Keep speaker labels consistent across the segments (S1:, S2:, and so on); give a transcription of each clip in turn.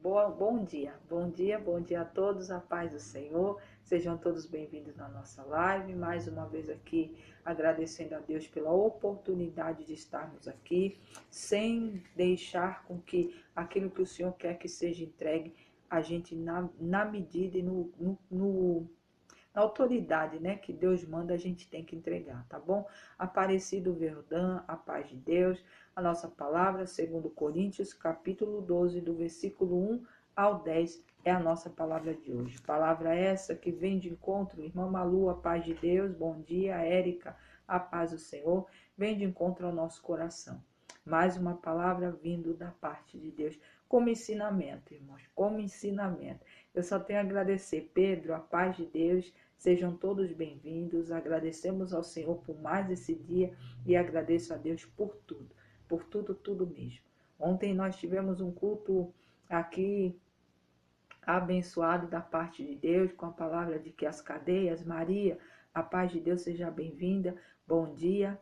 S1: Bom dia a todos, a paz do Senhor. Sejam todos bem-vindos na nossa live. Mais uma vez aqui, agradecendo a Deus pela oportunidade de estarmos aqui, sem deixar com que aquilo que o Senhor quer que seja entregue, a gente na medida e na autoridade, né, que Deus manda, a gente tem que entregar, tá bom? Aparecido Verdão, a paz de Deus. A nossa palavra, segundo Coríntios, capítulo 12, do versículo 1 ao 10, é a nossa palavra de hoje. Palavra essa que vem de encontro, irmã Malu, a paz de Deus, bom dia, Érica, a paz do Senhor, vem de encontro ao nosso coração. Mais uma palavra vindo da parte de Deus, como ensinamento, irmãos, como ensinamento. Eu só tenho a agradecer, Pedro, a paz de Deus, sejam todos bem-vindos. Agradecemos ao Senhor por mais esse dia e agradeço a Deus por tudo, tudo mesmo. Ontem nós tivemos um culto aqui abençoado da parte de Deus, com a palavra de que as cadeias, Maria, a paz de Deus seja bem-vinda, bom dia,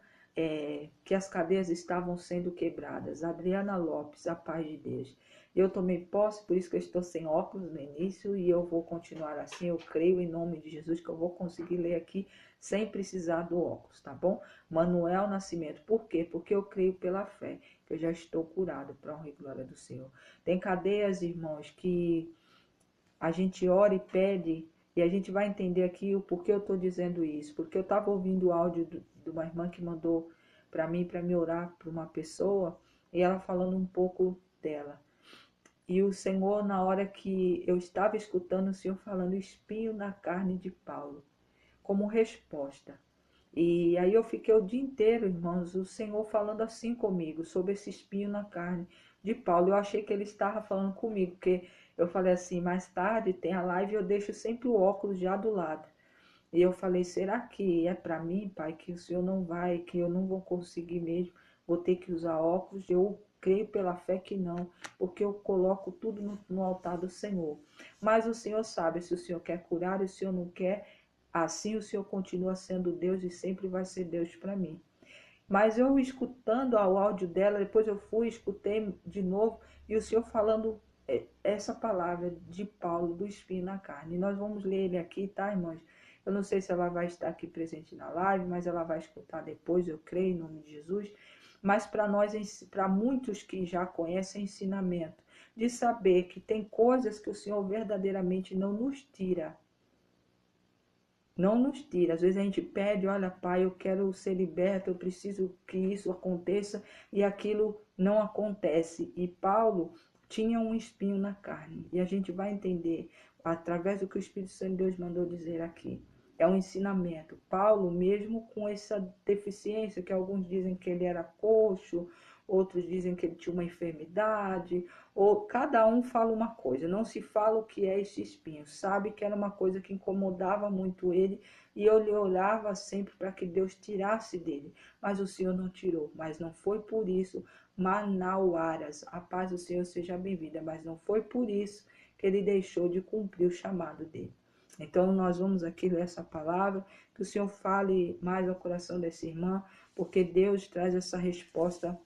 S1: que as cadeias estavam sendo quebradas. Adriana Lopes, a paz de Deus. Eu tomei posse, por isso que eu estou sem óculos no início e eu vou continuar assim. Eu creio em nome de Jesus que eu vou conseguir ler aqui sem precisar do óculos, tá bom? Manuel Nascimento, por quê? Porque eu creio pela fé que eu já estou curado, para a honra e glória do Senhor. Tem cadeias, irmãos, que a gente ora e pede, e a gente vai entender aqui o porquê eu estou dizendo isso. Porque eu estava ouvindo o áudio de uma irmã que mandou para mim orar para uma pessoa, e ela falando um pouco dela. E o Senhor, na hora que eu estava escutando o Senhor falando espinho na carne de Paulo, como resposta. E aí eu fiquei o dia inteiro, irmãos, o Senhor falando assim comigo, sobre esse espinho na carne de Paulo. Eu achei que ele estava falando comigo, porque eu falei assim, mais tarde tem a live e eu deixo sempre o óculos já do lado. E eu falei, será que é para mim, pai, que o Senhor não vai, que eu não vou conseguir mesmo, vou ter que usar óculos? Eu creio pela fé que não, porque eu coloco tudo no altar do Senhor. Mas o Senhor sabe se o Senhor quer curar e se o Senhor não quer, assim o Senhor continua sendo Deus e sempre vai ser Deus para mim. Mas eu escutando o áudio dela, depois eu escutei de novo, e o Senhor falando essa palavra de Paulo, do espinho na carne. E nós vamos ler ele aqui, tá, irmãos? Eu não sei se ela vai estar aqui presente na live, mas ela vai escutar depois, eu creio, em nome de Jesus. Mas para nós, para muitos que já conhecem ensinamento, de saber que tem coisas que o Senhor verdadeiramente não nos tira. Não nos tira. Às vezes a gente pede, olha, pai, eu quero ser liberto, eu preciso que isso aconteça, e aquilo não acontece. E Paulo tinha um espinho na carne. E a gente vai entender, através do que o Espírito Santo de Deus mandou dizer aqui. É um ensinamento. Paulo, mesmo com essa deficiência, que alguns dizem que ele era coxo, outros dizem que ele tinha uma enfermidade, ou cada um fala uma coisa, não se fala o que é esse espinho. Sabe que era uma coisa que incomodava muito ele, e ele orava sempre para que Deus tirasse dele, mas o Senhor não tirou. Mas não foi por isso, Manauaras, a paz do Senhor seja bem-vinda, mas não foi por isso que ele deixou de cumprir o chamado dele. Então nós vamos aqui ler essa palavra, que o Senhor fale mais ao coração dessa irmã, porque Deus traz essa resposta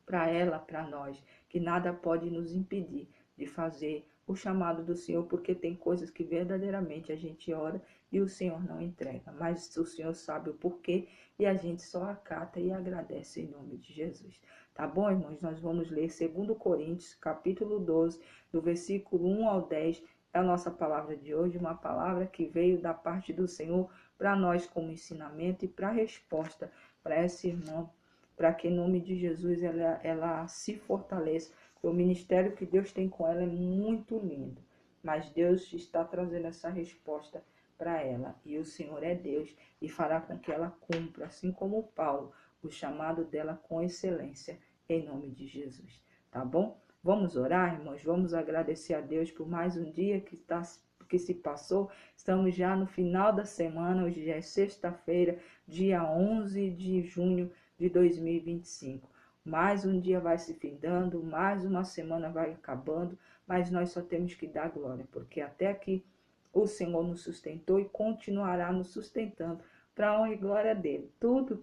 S1: para ela, para nós, que nada pode nos impedir de fazer o chamado do Senhor, porque tem coisas que verdadeiramente a gente ora e o Senhor não entrega, mas o Senhor sabe o porquê e a gente só acata e agradece em nome de Jesus. Tá bom, irmãos? Nós vamos ler 2 Coríntios, capítulo 12, do versículo 1 ao 10, é a nossa palavra de hoje, uma palavra que veio da parte do Senhor para nós como ensinamento e para resposta para essa irmã, para que em nome de Jesus ela se fortaleça. O ministério que Deus tem com ela é muito lindo, mas Deus está trazendo essa resposta para ela, e o Senhor é Deus e fará com que ela cumpra, assim como Paulo, o chamado dela com excelência, em nome de Jesus, tá bom? Vamos orar, irmãos, vamos agradecer a Deus por mais um dia que se passou. Estamos já no final da semana, hoje já é sexta-feira, dia 11 de junho de 2025. Mais um dia vai se findando, mais uma semana vai acabando, mas nós só temos que dar glória, porque até aqui o Senhor nos sustentou e continuará nos sustentando para a honra e glória dele. Tudo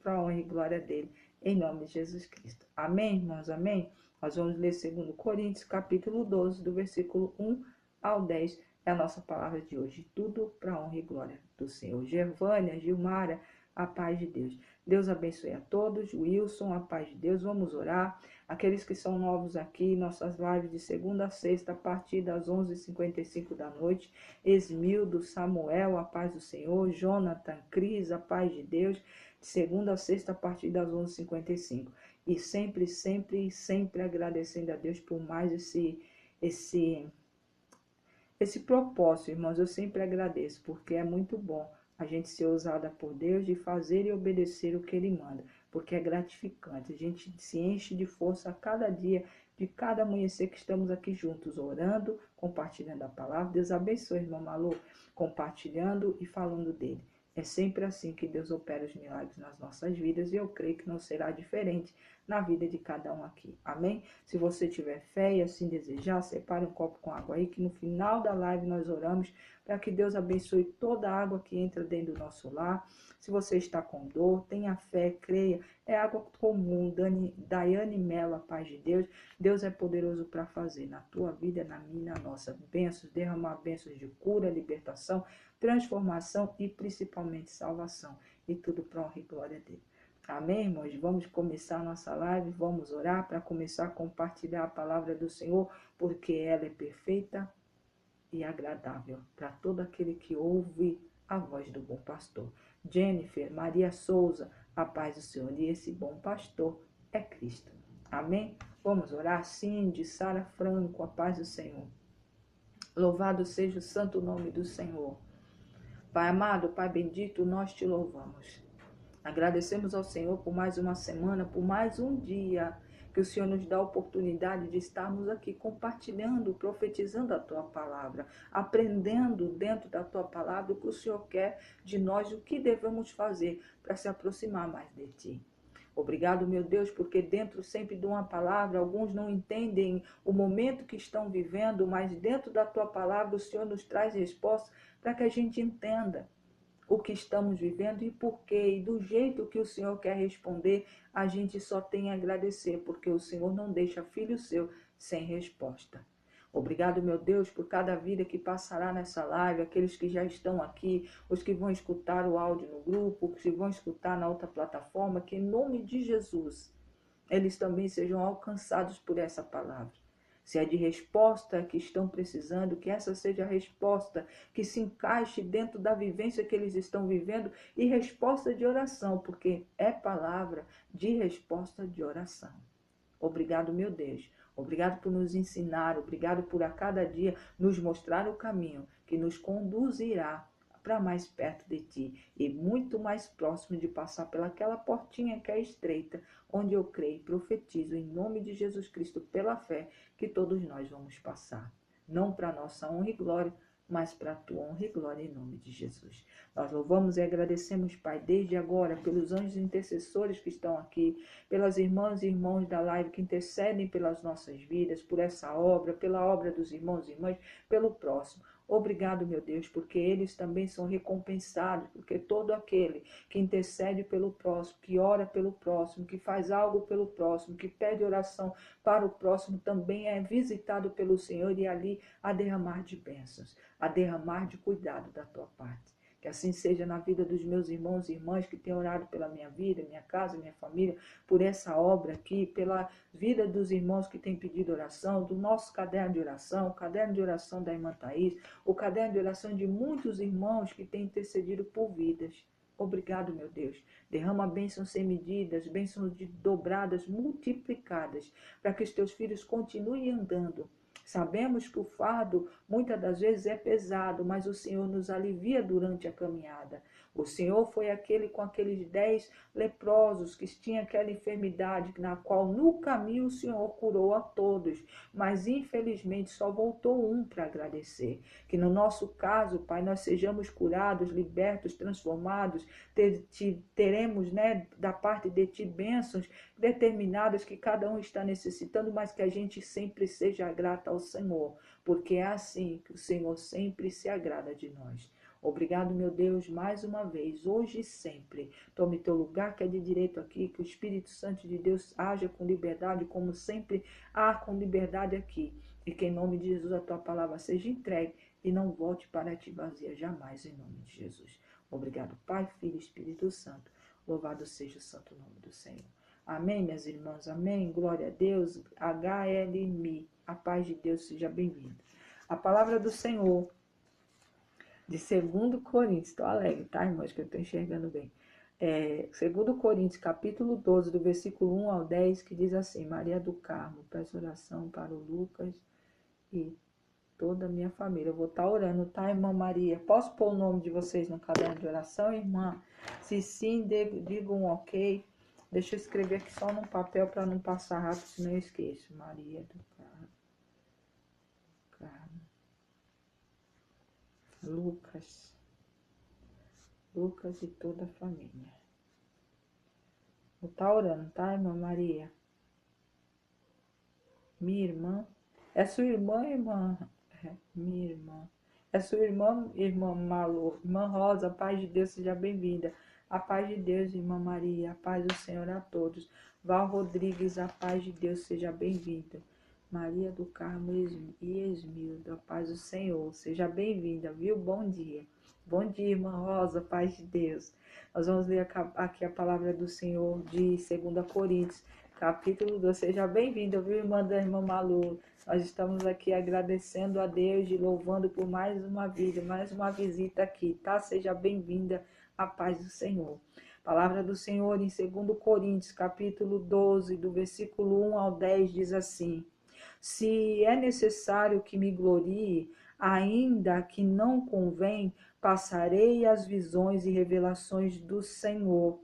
S1: para a honra e glória dele, em nome de Jesus Cristo. Amém, irmãos? Amém? Nós vamos ler 2 Coríntios, capítulo 12, do versículo 1 ao 10. É a nossa palavra de hoje. Tudo para a honra e glória do Senhor. Gervânia, Gilmara, a paz de Deus. Deus abençoe a todos. Wilson, a paz de Deus. Vamos orar. Aqueles que são novos aqui, nossas lives de segunda a sexta, a partir das 11h55 da noite. Esmildo, Samuel, a paz do Senhor. Jonathan, Cris, a paz de Deus. De segunda a sexta, a partir das 11h55. E sempre, sempre, sempre agradecendo a Deus por mais esse propósito, irmãos. Eu sempre agradeço, porque é muito bom a gente ser usada por Deus de fazer e obedecer o que Ele manda, porque é gratificante. A gente se enche de força a cada dia, de cada amanhecer que estamos aqui juntos, orando, compartilhando a palavra. Deus abençoe, irmã Malu, compartilhando e falando dele. É sempre assim que Deus opera os milagres nas nossas vidas, e eu creio que não será diferente na vida de cada um aqui. Amém? Se você tiver fé e assim desejar, separe um copo com água aí, que no final da live nós oramos para que Deus abençoe toda a água que entra dentro do nosso lar. Se você está com dor, tenha fé, creia. É água comum. Daiane Mello, a paz de Deus. Deus é poderoso para fazer na tua vida, na minha e na nossa. Bênçãos, derramar bênçãos de cura, libertação, transformação e principalmente salvação. E tudo para a honra e glória dele. Amém, irmãos? Vamos começar a nossa live, vamos orar para começar a compartilhar a palavra do Senhor, porque ela é perfeita e agradável para todo aquele que ouve a voz do bom pastor. Jennifer, Maria Souza, a paz do Senhor, e esse bom pastor é Cristo. Amém? Vamos orar. Cindy, Sara Franco, a paz do Senhor. Louvado seja o santo nome do Senhor. Pai amado, Pai bendito, nós te louvamos. Agradecemos ao Senhor por mais uma semana, por mais um dia que o Senhor nos dá a oportunidade de estarmos aqui compartilhando, profetizando a Tua palavra, aprendendo dentro da Tua palavra o que o Senhor quer de nós, o que devemos fazer para se aproximar mais de Ti. Obrigado, meu Deus, porque dentro sempre de uma palavra, alguns não entendem o momento que estão vivendo, mas dentro da Tua palavra o Senhor nos traz respostas para que a gente entenda o que estamos vivendo e por quê, e do jeito que o Senhor quer responder, a gente só tem a agradecer, porque o Senhor não deixa filho seu sem resposta. Obrigado, meu Deus, por cada vida que passará nessa live, aqueles que já estão aqui, os que vão escutar o áudio no grupo, os que vão escutar na outra plataforma, que em nome de Jesus, eles também sejam alcançados por essa palavra. Se é de resposta que estão precisando, que essa seja a resposta que se encaixe dentro da vivência que eles estão vivendo, e resposta de oração, porque é palavra de resposta de oração. Obrigado, meu Deus. Obrigado por nos ensinar, obrigado por a cada dia nos mostrar o caminho que nos conduzirá para mais perto de Ti e muito mais próximo de passar pelaquela portinha que é estreita, onde eu creio e profetizo em nome de Jesus Cristo pela fé que todos nós vamos passar. Não para nossa honra e glória, mas para a Tua honra e glória em nome de Jesus. Nós louvamos e agradecemos, Pai, desde agora, pelos anjos intercessores que estão aqui, pelas irmãs e irmãos da live que intercedem pelas nossas vidas, por essa obra, pela obra dos irmãos e irmãs, pelo próximo. Obrigado, meu Deus, porque eles também são recompensados, porque todo aquele que intercede pelo próximo, que ora pelo próximo, que faz algo pelo próximo, que pede oração para o próximo, também é visitado pelo Senhor e ali a derramar de bênçãos, a derramar de cuidado da tua parte. Que assim seja na vida dos meus irmãos e irmãs que têm orado pela minha vida, minha casa, minha família, por essa obra aqui, pela vida dos irmãos que têm pedido oração, do nosso caderno de oração, o caderno de oração da irmã Thaís, o caderno de oração de muitos irmãos que têm intercedido por vidas. Obrigado, meu Deus. Derrama bênçãos sem medidas, bênçãos dobradas, multiplicadas, para que os teus filhos continuem andando. Sabemos que o fardo muitas das vezes é pesado, mas o Senhor nos alivia durante a caminhada. O Senhor foi aquele com aqueles 10 leprosos que tinham aquela enfermidade, na qual no caminho o Senhor curou a todos, mas infelizmente só voltou um para agradecer. Que no nosso caso, Pai, nós sejamos curados, libertos, transformados, teremos, da parte de Ti bênçãos determinadas que cada um está necessitando, mas que a gente sempre seja grata ao Senhor, porque é assim que o Senhor sempre se agrada de nós. Obrigado, meu Deus, mais uma vez, hoje e sempre. Tome teu lugar que é de direito aqui, que o Espírito Santo de Deus haja com liberdade, como sempre há com liberdade aqui. E que em nome de Jesus a tua palavra seja entregue e não volte para ti vazia jamais, em nome de Jesus. Obrigado, Pai, Filho e Espírito Santo. Louvado seja o santo nome do Senhor. Amém, minhas irmãs, amém. Glória a Deus. HLMI. A paz de Deus seja bem-vinda. A palavra do Senhor, de 2 Coríntios, estou alegre, tá, irmãos, que eu estou enxergando bem. 2 Coríntios, capítulo 12, do versículo 1 ao 10, que diz assim: Maria do Carmo, peço oração para o Lucas e toda a minha família. Eu vou estar orando, tá, irmã Maria? Posso pôr o nome de vocês no caderno de oração, irmã? Se sim, diga um ok. Deixa eu escrever aqui só no papel para não passar rápido, senão eu esqueço. Maria do Carmo. Lucas e toda a família. Vou estar orando, tá, irmã Maria? Minha irmã. É sua irmã, irmã? Minha irmã. É sua irmã Malu. Irmã Rosa, a paz de Deus, seja bem-vinda. A paz de Deus, irmã Maria. A paz do Senhor a todos. Val Rodrigues, a paz de Deus, seja bem-vinda. Maria do Carmo e Esmildo, a paz do Senhor, seja bem-vinda, viu? Bom dia. Bom dia, irmã Rosa, paz de Deus. Nós vamos ler aqui a palavra do Senhor de 2 Coríntios, capítulo 2. Seja bem-vinda, viu, irmã da irmã Malu? Nós estamos aqui agradecendo a Deus e louvando por mais uma vida, mais uma visita aqui, tá? Seja bem-vinda, a paz do Senhor. Palavra do Senhor em 2 Coríntios, capítulo 12, do versículo 1 ao 10, diz assim: Se é necessário que me glorie, ainda que não convém, passarei as visões e revelações do Senhor.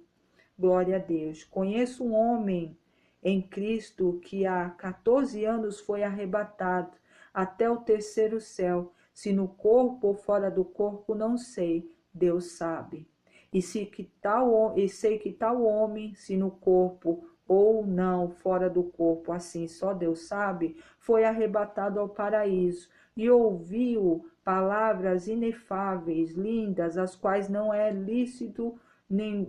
S1: Glória a Deus. Conheço um homem em Cristo que há 14 anos foi arrebatado até o terceiro céu. Se no corpo ou fora do corpo, não sei, Deus sabe. E sei que tal homem, se no corpo ou não, fora do corpo, assim só Deus sabe, foi arrebatado ao paraíso e ouviu palavras inefáveis, lindas, as quais não é lícito nem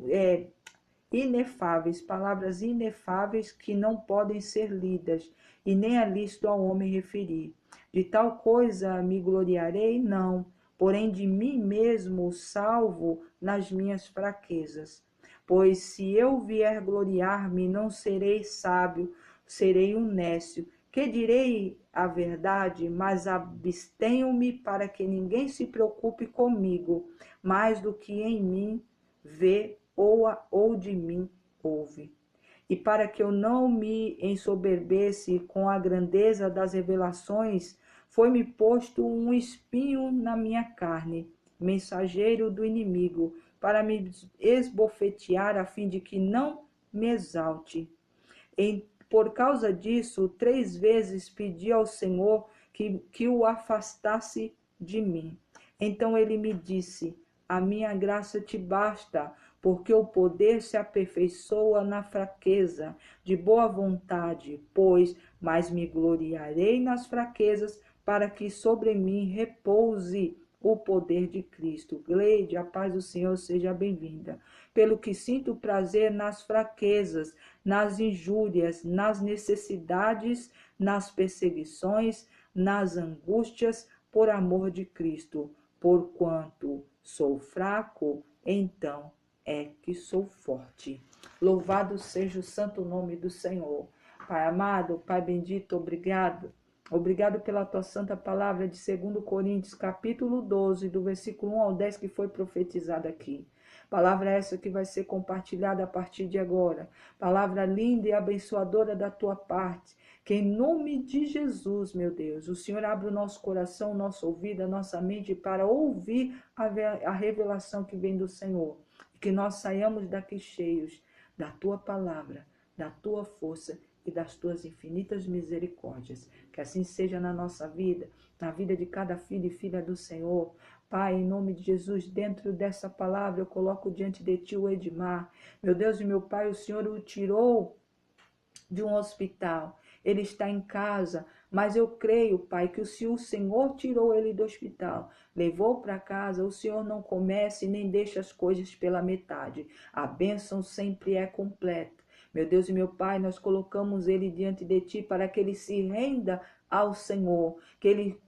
S1: inefáveis, palavras inefáveis que não podem ser lidas, e nem é lícito ao homem referir. De tal coisa me gloriarei? Não, porém de mim mesmo salvo nas minhas fraquezas. Pois se eu vier gloriar-me, não serei sábio, serei um nécio. Que direi a verdade, mas abstenho-me para que ninguém se preocupe comigo, mais do que em mim vê ou de mim ouve. E para que eu não me ensoberbece com a grandeza das revelações, foi-me posto um espinho na minha carne, mensageiro do inimigo, para me esbofetear, a fim de que não me exalte. Por causa disso, 3 vezes pedi ao Senhor que o afastasse de mim. Então ele me disse: a minha graça te basta, porque o poder se aperfeiçoa na fraqueza. De boa vontade, pois, mas me gloriarei nas fraquezas, para que sobre mim repouse o poder de Cristo. Gleide, a paz do Senhor seja bem-vinda. Pelo que sinto prazer nas fraquezas, nas injúrias, nas necessidades, nas perseguições, nas angústias, por amor de Cristo. Porquanto sou fraco, então é que sou forte. Louvado seja o santo nome do Senhor. Pai amado, Pai bendito, obrigado. Obrigado pela tua santa palavra de 2 Coríntios, capítulo 12, do versículo 1 ao 10, que foi profetizada aqui. Palavra essa que vai ser compartilhada a partir de agora. Palavra linda e abençoadora da tua parte. Que em nome de Jesus, meu Deus, o Senhor abra o nosso coração, o nosso ouvido, a nossa mente para ouvir a revelação que vem do Senhor. E que nós saiamos daqui cheios da tua palavra, da tua força e das tuas infinitas misericórdias. Que assim seja na nossa vida, na vida de cada filho e filha do Senhor. Pai, em nome de Jesus, dentro dessa palavra eu coloco diante de ti o Edmar. Meu Deus e meu Pai, o Senhor o tirou de um hospital. Ele está em casa, Mas eu creio, Pai, que se o Senhor tirou ele do hospital, levou para casa, o Senhor não comece nem deixa as coisas pela metade. A bênção sempre é completa. Meu Deus e meu Pai, nós colocamos ele diante de Ti para que ele se renda ao Senhor, que ele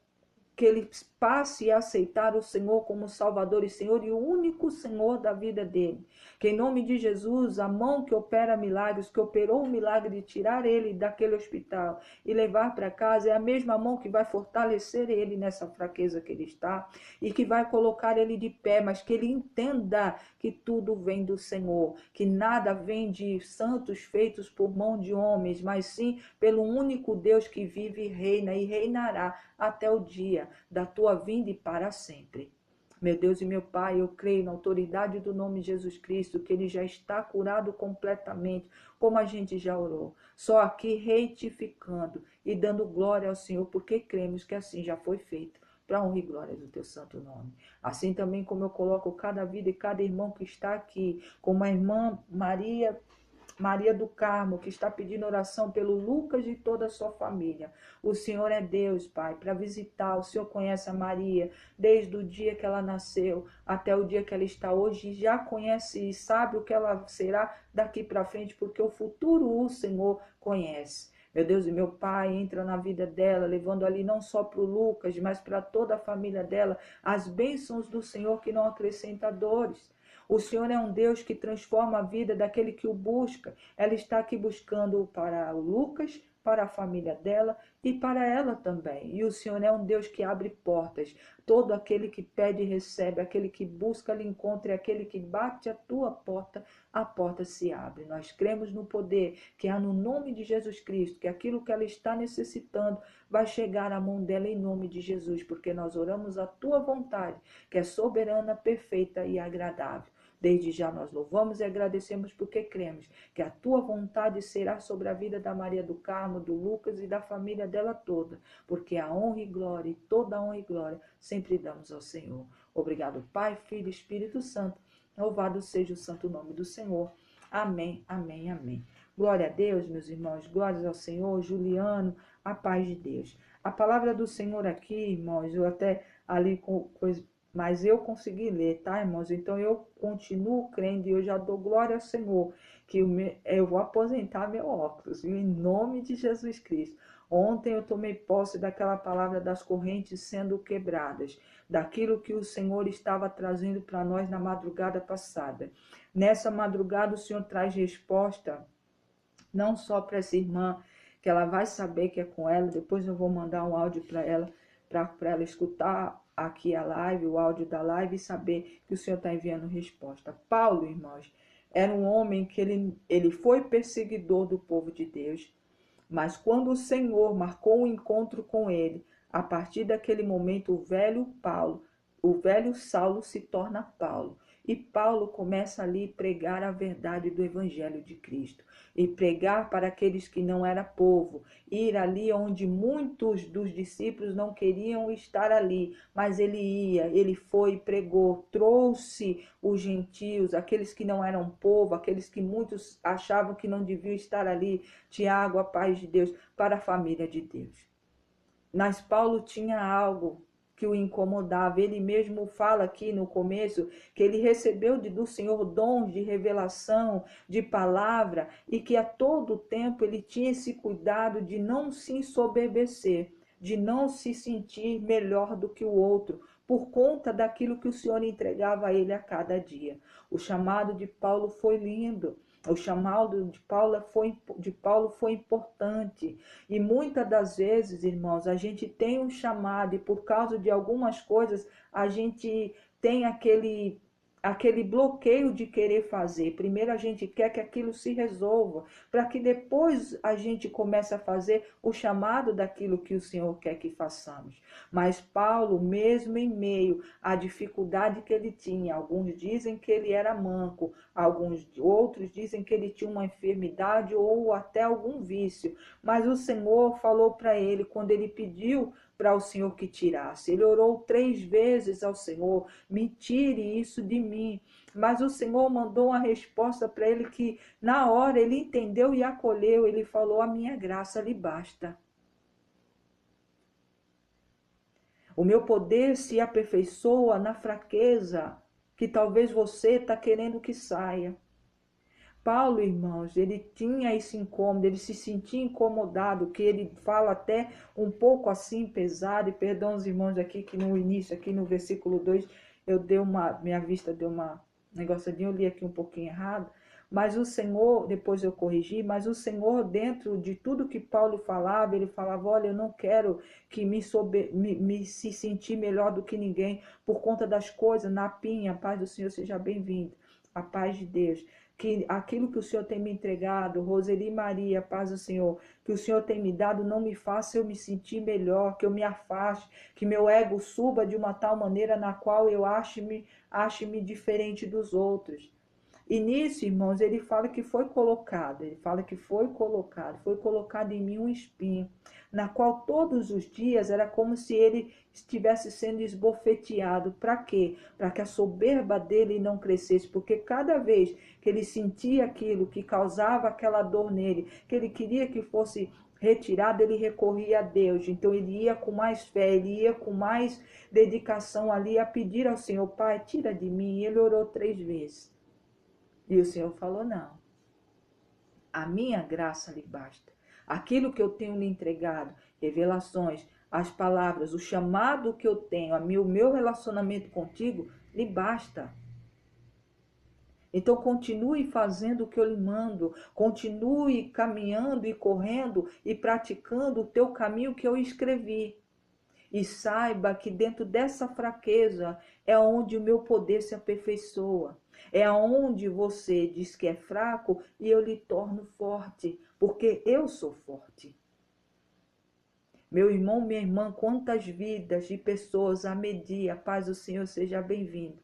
S1: passe a aceitar o Senhor como Salvador e Senhor e o único Senhor da vida dele. Que em nome de Jesus, a mão que opera milagres, que operou o milagre de tirar ele daquele hospital e levar para casa, é a mesma mão que vai fortalecer ele nessa fraqueza que ele está e que vai colocar ele de pé, mas que ele entenda que tudo vem do Senhor, que nada vem de santos feitos por mão de homens, mas sim pelo único Deus que vive e reina e reinará até o dia da tua vinda e para sempre. Meu Deus e meu Pai, eu creio na autoridade do nome de Jesus Cristo, que ele já está curado completamente, como a gente já orou. Só aqui retificando e dando glória ao Senhor, porque cremos que assim já foi feito, para honra e glória do teu santo nome. Assim também como eu coloco cada vida e cada irmão que está aqui, como a irmã Maria do Carmo, que está pedindo oração pelo Lucas e toda a sua família. O Senhor é Deus, Pai, para visitar. O Senhor conhece a Maria desde o dia que ela nasceu até o dia que ela está hoje. Já conhece e sabe o que ela será daqui para frente, porque o futuro o Senhor conhece. Meu Deus e meu Pai, entra na vida dela, levando ali não só para o Lucas, mas para toda a família dela, as bênçãos do Senhor que não acrescenta dores. O Senhor é um Deus que transforma a vida daquele que o busca. Ela está aqui buscando para o Lucas, para a família dela e para ela também. E o Senhor é um Deus que abre portas. Todo aquele que pede recebe, aquele que busca lhe encontra, e aquele que bate a tua porta, a porta se abre. Nós cremos no poder que há no nome de Jesus Cristo, que aquilo que ela está necessitando vai chegar à mão dela em nome de Jesus, porque nós oramos a tua vontade, que é soberana, perfeita e agradável. Desde já nós louvamos e agradecemos porque cremos que a tua vontade será sobre a vida da Maria do Carmo, do Lucas e da família dela toda, porque a honra e glória e toda a honra e glória sempre damos ao Senhor. Obrigado, Pai, Filho e Espírito Santo. Louvado seja o santo nome do Senhor. Amém, amém, amém. Glória a Deus, meus irmãos. Glórias ao Senhor. Juliano, a paz de Deus. A palavra do Senhor aqui, irmãos, eu até ali com coisa, mas eu consegui ler, tá, irmãos? Então eu continuo crendo e eu já dou glória ao Senhor, que eu vou aposentar meu óculos, viu? Em nome de Jesus Cristo. Ontem eu tomei posse daquela palavra das correntes sendo quebradas, daquilo que o Senhor estava trazendo para nós na madrugada passada. Nessa madrugada o Senhor traz resposta não só para essa irmã, que ela vai saber que é com ela, depois eu vou mandar um áudio para ela escutar aqui a live, o áudio da live e saber que o Senhor está enviando resposta. Paulo, irmãos, era um homem que ele foi perseguidor do povo de Deus, mas quando o Senhor marcou um encontro com ele, a partir daquele momento o velho Saulo se torna Paulo. E Paulo começa ali a pregar a verdade do Evangelho de Cristo. E pregar para aqueles que não era povo. Ir ali onde muitos dos discípulos não queriam estar ali. Mas ele ia, ele foi, pregou, trouxe os gentios, aqueles que não eram povo, aqueles que muitos achavam que não deviam estar ali. Tiago, a paz de Deus, para a família de Deus. Mas Paulo tinha algo que o incomodava. Ele mesmo fala aqui no começo que ele recebeu do Senhor dons de revelação, de palavra, e que a todo tempo ele tinha esse cuidado de não se ensoberbecer, de não se sentir melhor do que o outro, por conta daquilo que o Senhor entregava a ele a cada dia. O chamado de Paulo foi lindo. O chamado de Paulo foi importante. E muitas das vezes, irmãos, a gente tem um chamado e por causa de algumas coisas a gente tem aquele bloqueio de querer fazer. Primeiro a gente quer que aquilo se resolva, para que depois a gente comece a fazer o chamado daquilo que o Senhor quer que façamos. Mas Paulo, mesmo em meio à dificuldade que ele tinha, alguns dizem que ele era manco, outros dizem que ele tinha uma enfermidade ou até algum vício, mas o Senhor falou para ele, quando ele pediu para o Senhor que tirasse. Ele orou 3 vezes ao Senhor, me tire isso de mim. Mas o Senhor mandou uma resposta para ele que na hora ele entendeu e acolheu. Ele falou, a minha graça lhe basta. O meu poder se aperfeiçoa na fraqueza que talvez você está querendo que saia. Paulo, irmãos, ele tinha esse incômodo, ele se sentia incomodado, que ele fala até um pouco assim pesado, e perdão os irmãos aqui, que no início, aqui no versículo 2, minha vista deu uma negocinho, eu li aqui um pouquinho errado, mas o Senhor, depois eu corrigi, mas o Senhor, dentro de tudo que Paulo falava, ele falava, olha, eu não quero que me se sentir melhor do que ninguém, por conta das coisas, na pinha, a paz do Senhor seja bem-vindo, a paz de Deus, que aquilo que o Senhor tem me entregado, Roseli Maria, paz do Senhor, que o Senhor tem me dado, não me faça eu me sentir melhor, que eu me afaste, que meu ego suba de uma tal maneira na qual eu ache-me diferente dos outros. E nisso, irmãos, ele fala que foi colocado foi colocado em mim um espinho, na qual todos os dias era como se ele estivesse sendo esbofeteado. Para quê? Para que a soberba dele não crescesse, porque cada vez que ele sentia aquilo que causava aquela dor nele, que ele queria que fosse retirado, ele recorria a Deus. Então ele ia com mais fé, ele ia com mais dedicação ali a pedir ao Senhor, Pai, tira de mim. E ele orou 3 vezes. E o Senhor falou, não, a minha graça lhe basta. Aquilo que eu tenho lhe entregado, revelações, as palavras, o chamado que eu tenho, o meu relacionamento contigo, lhe basta. Então continue fazendo o que eu lhe mando, continue caminhando e correndo e praticando o teu caminho que eu escrevi. E saiba que dentro dessa fraqueza é onde o meu poder se aperfeiçoa. É onde você diz que é fraco e eu lhe torno forte, porque eu sou forte. Meu irmão, minha irmã, quantas vidas de pessoas a medir, a paz do Senhor seja bem-vindo.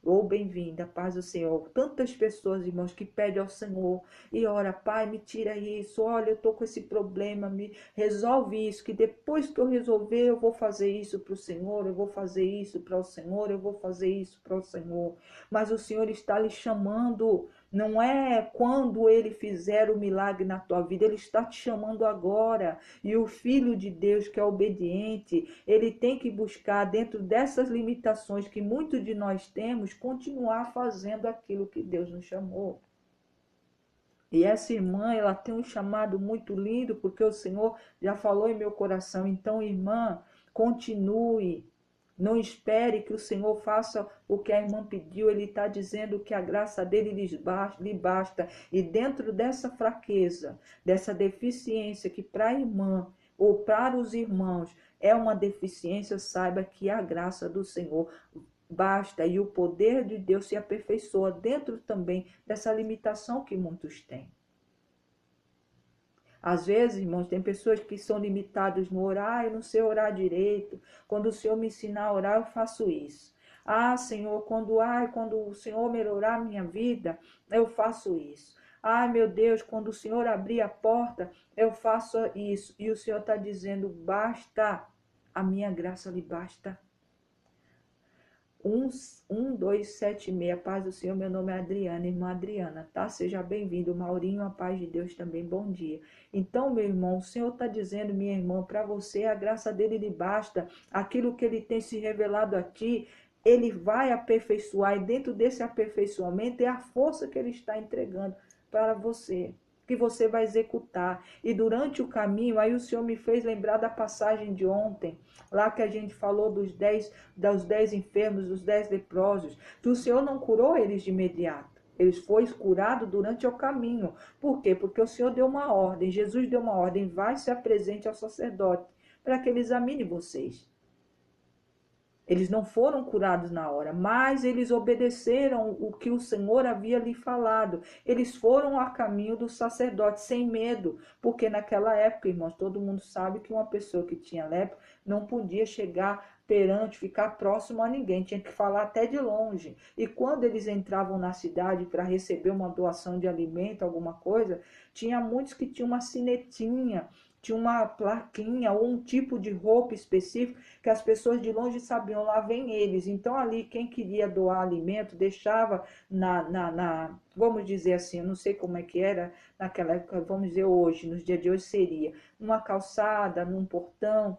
S1: Ou bem-vinda, paz do Senhor. Tantas pessoas, irmãos, que pedem ao Senhor e ora, Pai, me tira isso, olha, eu estou com esse problema, me resolve isso, que depois que eu resolver, eu vou fazer isso para o Senhor, eu vou fazer isso para o Senhor, eu vou fazer isso para o Senhor. Mas o Senhor está lhe chamando, não é quando Ele fizer o milagre na tua vida, Ele está te chamando agora. E o Filho de Deus, que é obediente, ele tem que buscar, dentro dessas limitações que muitos de nós temos, continuar fazendo aquilo que Deus nos chamou. E essa irmã, ela tem um chamado muito lindo, porque o Senhor já falou em meu coração. Então, irmã, continue. Não espere que o Senhor faça o que a irmã pediu. Ele está dizendo que a graça dele lhe basta. E dentro dessa fraqueza, dessa deficiência que para a irmã ou para os irmãos é uma deficiência, saiba que a graça do Senhor basta e o poder de Deus se aperfeiçoa dentro também dessa limitação que muitos têm. Às vezes, irmãos, tem pessoas que são limitadas no orar, eu não sei orar direito. Quando o Senhor me ensinar a orar, eu faço isso. Ah, Senhor, quando o Senhor melhorar a minha vida, eu faço isso. Ah, meu Deus, quando o Senhor abrir a porta, eu faço isso. E o Senhor está dizendo, basta, a minha graça lhe basta. 1276, paz do Senhor, meu nome é Adriana, irmã Adriana, tá? Seja bem-vindo, Maurinho, a paz de Deus também, bom dia. Então, meu irmão, o Senhor está dizendo, minha irmã, para você, a graça dele lhe basta, aquilo que ele tem se revelado a ti, ele vai aperfeiçoar, e dentro desse aperfeiçoamento é a força que ele está entregando para você, que você vai executar. E durante o caminho, aí o Senhor me fez lembrar da passagem de ontem, lá que a gente falou dos 10 enfermos, dos 10 leprosos, que o Senhor não curou eles de imediato. Eles foram curados durante o caminho. Por quê? Porque o Senhor deu uma ordem, Jesus deu uma ordem, vai se apresente ao sacerdote, para que ele examine vocês. Eles não foram curados na hora, mas eles obedeceram o que o Senhor havia lhe falado. Eles foram a caminho do sacerdote sem medo, porque naquela época, irmãos, todo mundo sabe que uma pessoa que tinha lepra não podia chegar perante, ficar próximo a ninguém, tinha que falar até de longe. E quando eles entravam na cidade para receber uma doação de alimento, alguma coisa, tinha muitos que tinham uma sinetinha, tinha uma plaquinha ou um tipo de roupa específico que as pessoas de longe sabiam, lá vem eles. Então ali quem queria doar alimento deixava vamos dizer assim, eu não sei como é que era naquela época, vamos dizer hoje, nos dias de hoje seria, numa calçada, num portão.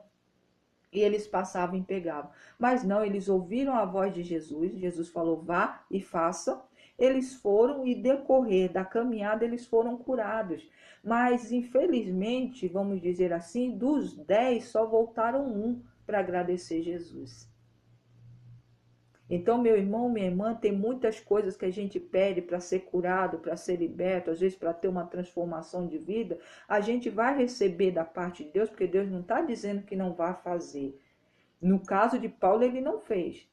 S1: E eles passavam e pegavam. Mas não, eles ouviram a voz de Jesus. Jesus falou, vá e faça. Eles foram e decorrer da caminhada eles foram curados. Mas infelizmente, vamos dizer assim, dos 10 só voltaram um para agradecer Jesus. Então, meu irmão, minha irmã, tem muitas coisas que a gente pede para ser curado, para ser liberto, às vezes para ter uma transformação de vida, a gente vai receber da parte de Deus, porque Deus não está dizendo que não vai fazer. No caso de Paulo, ele não fez.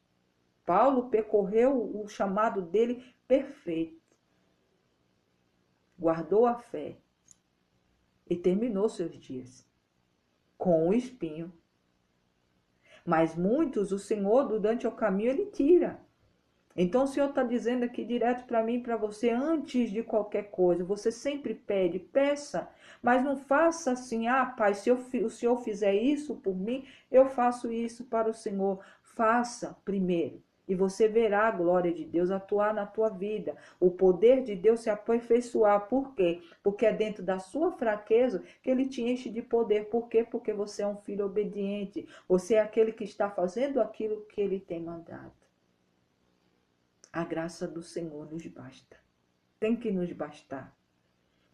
S1: Paulo percorreu o chamado dele perfeito, guardou a fé e terminou seus dias com o espinho. Mas muitos, o Senhor, durante o caminho, ele tira. Então o Senhor está dizendo aqui direto para mim e para você, antes de qualquer coisa, você sempre pede, peça, mas não faça assim, Pai, se o Senhor fizer isso por mim, eu faço isso para o Senhor. Faça primeiro. E você verá a glória de Deus atuar na tua vida. O poder de Deus se aperfeiçoar. Por quê? Porque é dentro da sua fraqueza que ele te enche de poder. Por quê? Porque você é um filho obediente. Você é aquele que está fazendo aquilo que ele tem mandado. A graça do Senhor nos basta. Tem que nos bastar.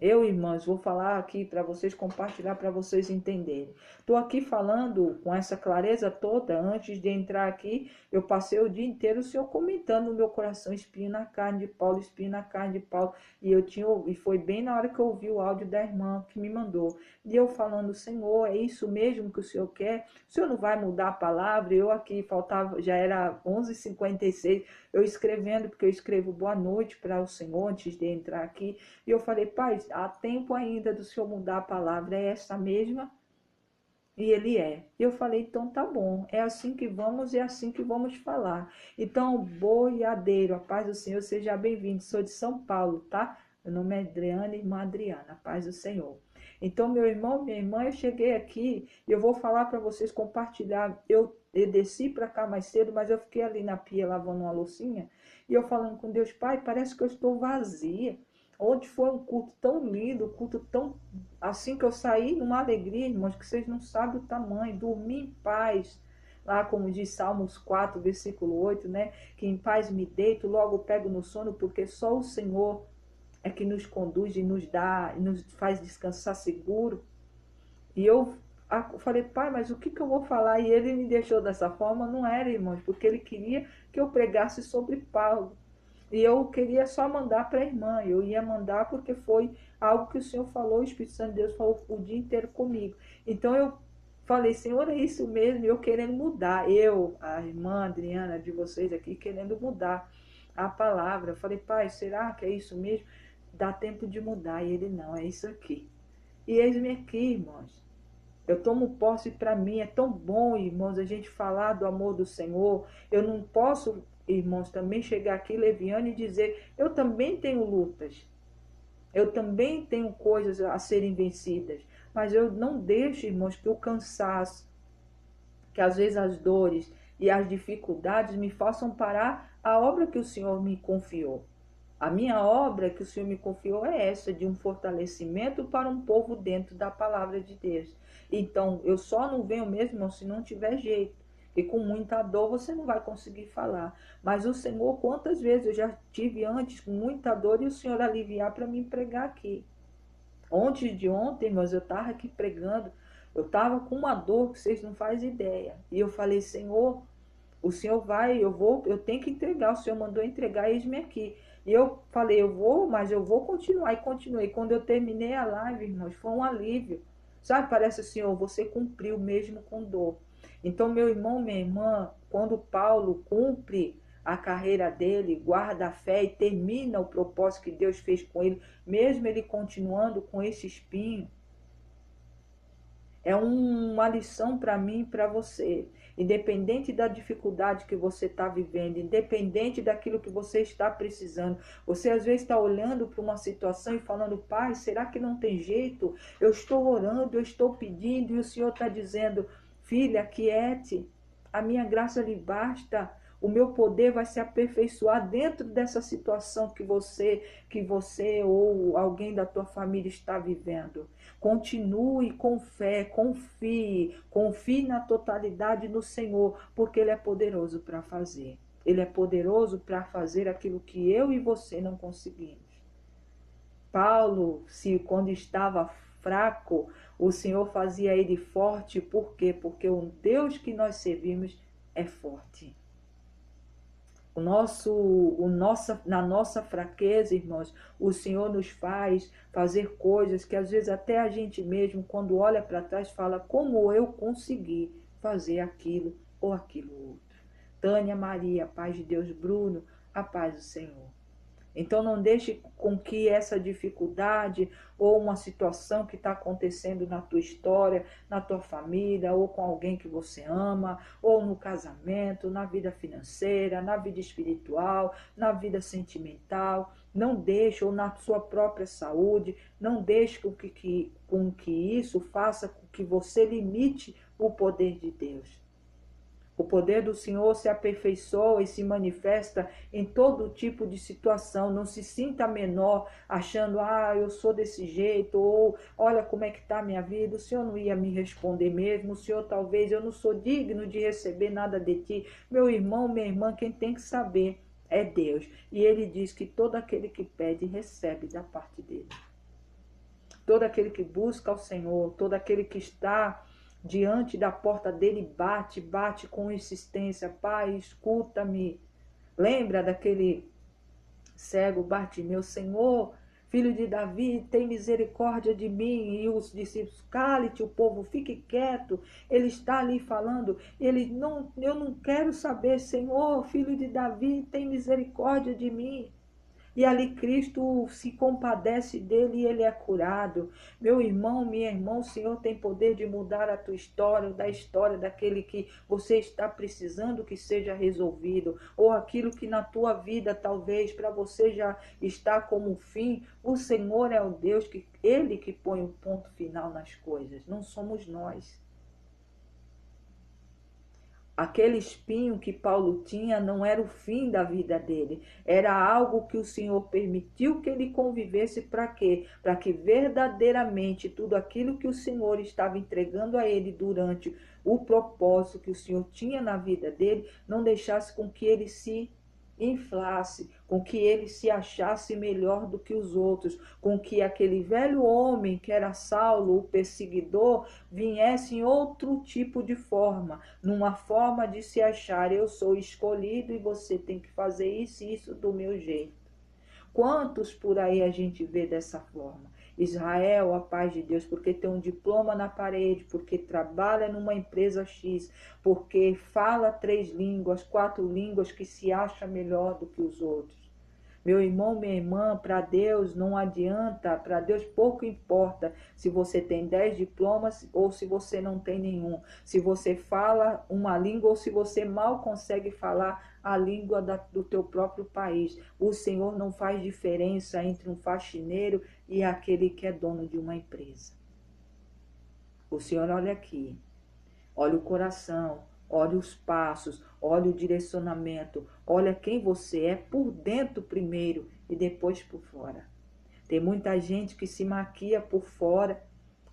S1: Eu, irmãs, vou falar aqui para vocês, compartilhar para vocês entenderem. Estou aqui falando com essa clareza toda. Antes de entrar aqui, eu passei o dia inteiro o Senhor comentando no meu coração, espinho na carne de Paulo, espinho na carne de Paulo. E foi bem na hora que eu ouvi o áudio da irmã que me mandou. E eu falando, Senhor, é isso mesmo que o Senhor quer? O Senhor não vai mudar a palavra? Eu aqui, já era 11h56, eu escrevendo, porque eu escrevo boa noite para o Senhor antes de entrar aqui. E eu falei, Pai, há tempo ainda do Senhor mudar a palavra, é essa mesma? E ele é. E eu falei, então tá bom, é assim que vamos e é assim que vamos falar. Então, boiadeiro, a paz do Senhor, seja bem-vindo. Sou de São Paulo, tá? Meu nome é Adriana, irmã Adriana, a paz do Senhor. Então, meu irmão, minha irmã, eu cheguei aqui e eu vou falar para vocês, compartilhar. Eu desci para cá mais cedo, mas eu fiquei ali na pia lavando uma loucinha e eu falando com Deus, Pai, parece que eu estou vazia. Onde foi um culto tão lindo, um culto tão assim que eu saí numa alegria, irmãos, que vocês não sabem o tamanho, dormi em paz. Lá como diz Salmos 4, versículo 8, né? Que em paz me deito, logo pego no sono, porque só o Senhor é que nos conduz e nos dá, e nos faz descansar seguro. E eu falei, Pai, mas o que eu vou falar? E ele me deixou dessa forma, não era, irmãos, porque ele queria que eu pregasse sobre Paulo. E eu queria só mandar para a irmã, eu ia mandar porque foi algo que o Senhor falou, o Espírito Santo de Deus falou o dia inteiro comigo. Então eu falei, Senhor, é isso mesmo, eu querendo mudar, eu, a irmã Adriana de vocês aqui, querendo mudar a palavra. Eu falei, Pai, será que é isso mesmo? Dá tempo de mudar. E ele, não, é isso aqui. E eis-me aqui, irmãos. Eu tomo posse para mim, é tão bom, irmãos, a gente falar do amor do Senhor. Eu não posso, irmãos, também chegar aqui leviano e dizer, eu também tenho lutas. Eu também tenho coisas a serem vencidas. Mas eu não deixo, irmãos, que o cansaço, que às vezes as dores e as dificuldades me façam parar a obra que o Senhor me confiou. A minha obra que o Senhor me confiou é essa, de um fortalecimento para um povo dentro da palavra de Deus. Então, eu só não venho mesmo, irmão, se não tiver jeito. E com muita dor você não vai conseguir falar. Mas o Senhor, quantas vezes eu já tive antes com muita dor e o Senhor aliviar para me pregar aqui. Antes de ontem, irmãos, eu estava aqui pregando, eu estava com uma dor que vocês não fazem ideia. E eu falei, Senhor, o Senhor vai, eu tenho que entregar, o Senhor mandou entregar, eis-me aqui. E eu falei, mas eu vou continuar. E continuei. Quando eu terminei a live, irmãos, foi um alívio. Sabe, parece assim, você cumpriu mesmo com dor. Então, meu irmão, minha irmã, quando Paulo cumpre a carreira dele, guarda a fé e termina o propósito que Deus fez com ele, mesmo ele continuando com esse espinho, é uma lição para mim e para você. Independente da dificuldade que você está vivendo, independente daquilo que você está precisando, você às vezes está olhando para uma situação e falando, Pai, será que não tem jeito? Eu estou orando, eu estou pedindo, e o Senhor está dizendo, filha, quiete, a minha graça lhe basta. O meu poder vai se aperfeiçoar dentro dessa situação que você ou alguém da tua família está vivendo. Continue com fé, confie na totalidade no Senhor, porque Ele é poderoso para fazer. Ele é poderoso para fazer aquilo que eu e você não conseguimos. Paulo, quando estava fraco, o Senhor fazia ele forte. Por quê? Porque o Deus que nós servimos é forte. Na nossa fraqueza, irmãos, o Senhor nos faz fazer coisas que às vezes até a gente mesmo, quando olha para trás, fala: como eu consegui fazer aquilo ou aquilo outro. Tânia, Maria, a paz de Deus. Bruno, a paz do Senhor. Então não deixe com que essa dificuldade ou uma situação que está acontecendo na tua história, na tua família, ou com alguém que você ama, ou no casamento, na vida financeira, na vida espiritual, na vida sentimental, não deixe, ou na sua própria saúde, não deixe com que isso faça com que você limite o poder de Deus. O poder do Senhor se aperfeiçoa e se manifesta em todo tipo de situação. Não se sinta menor achando: eu sou desse jeito, ou olha como é que está a minha vida, o Senhor não ia me responder mesmo, o Senhor talvez, eu não sou digno de receber nada de ti. Meu irmão, minha irmã, quem tem que saber é Deus. E Ele diz que todo aquele que pede, recebe da parte dele. Todo aquele que busca ao Senhor, todo aquele que está diante da porta dele, bate com insistência: Pai, escuta-me. Lembra daquele cego Bartimeu: Senhor, filho de Davi, tem misericórdia de mim. E os discípulos: cale-te, o povo, fique quieto. Ele está ali falando, eu não quero saber. Senhor, filho de Davi, tem misericórdia de mim. E ali Cristo se compadece dele e ele é curado. Meu irmão, minha irmã, o Senhor tem poder de mudar a tua história, da história daquele que você está precisando que seja resolvido, ou aquilo que na tua vida talvez para você já está como fim. O Senhor é o Deus, Ele que põe o ponto final nas coisas, não somos nós. Aquele espinho que Paulo tinha não era o fim da vida dele, era algo que o Senhor permitiu que ele convivesse. Para quê? Para que verdadeiramente tudo aquilo que o Senhor estava entregando a ele durante o propósito que o Senhor tinha na vida dele, não deixasse com que ele se inflasse, com que ele se achasse melhor do que os outros, com que aquele velho homem que era Saulo, o perseguidor, viesse em outro tipo de forma, numa forma de se achar: eu sou escolhido e você tem que fazer isso e isso do meu jeito. Quantos por aí a gente vê dessa forma? Israel, a paz de Deus, porque tem um diploma na parede, porque trabalha numa empresa X, porque fala 3 línguas, 4 línguas, que se acha melhor do que os outros. Meu irmão, minha irmã, para Deus não adianta, para Deus pouco importa se você tem 10 diplomas ou se você não tem nenhum. Se você fala uma língua ou se você mal consegue falar a língua do teu próprio país. O Senhor não faz diferença entre um faxineiro e aquele que é dono de uma empresa. O Senhor olha aqui, olha o coração, olha os passos, olha o direcionamento, olha quem você é por dentro primeiro e depois por fora. Tem muita gente que se maquia por fora,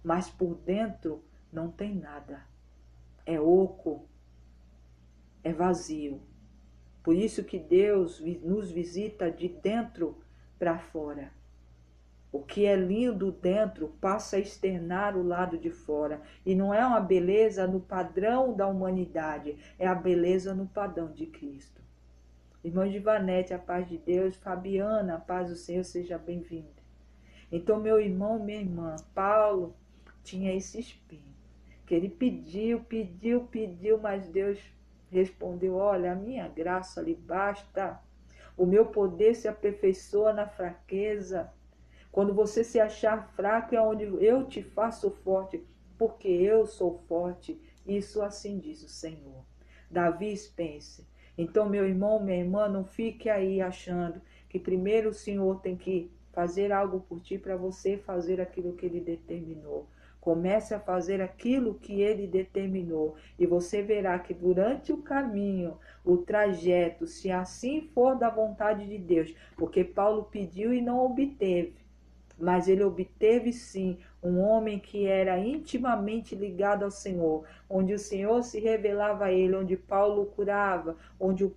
S1: mas por dentro não tem nada. É oco, é vazio. Por isso que Deus nos visita de dentro para fora. O que é lindo dentro passa a externar o lado de fora. E não é uma beleza no padrão da humanidade, é a beleza no padrão de Cristo. Irmã Givanete, a paz de Deus. Fabiana, a paz do Senhor, seja bem-vinda. Então, meu irmão, minha irmã, Paulo tinha esse espinho, que ele pediu, mas Deus respondeu: olha, a minha graça lhe basta. O meu poder se aperfeiçoa na fraqueza. Quando você se achar fraco é onde eu te faço forte, porque eu sou forte. Isso assim diz o Senhor. Davi Spencer. Então, meu irmão, minha irmã, não fique aí achando que primeiro o Senhor tem que fazer algo por ti para você fazer aquilo que Ele determinou. Comece a fazer aquilo que ele determinou. E você verá que durante o caminho, o trajeto, se assim for da vontade de Deus, porque Paulo pediu e não obteve, mas ele obteve sim um homem que era intimamente ligado ao Senhor, onde o Senhor se revelava a ele, onde Paulo curava, onde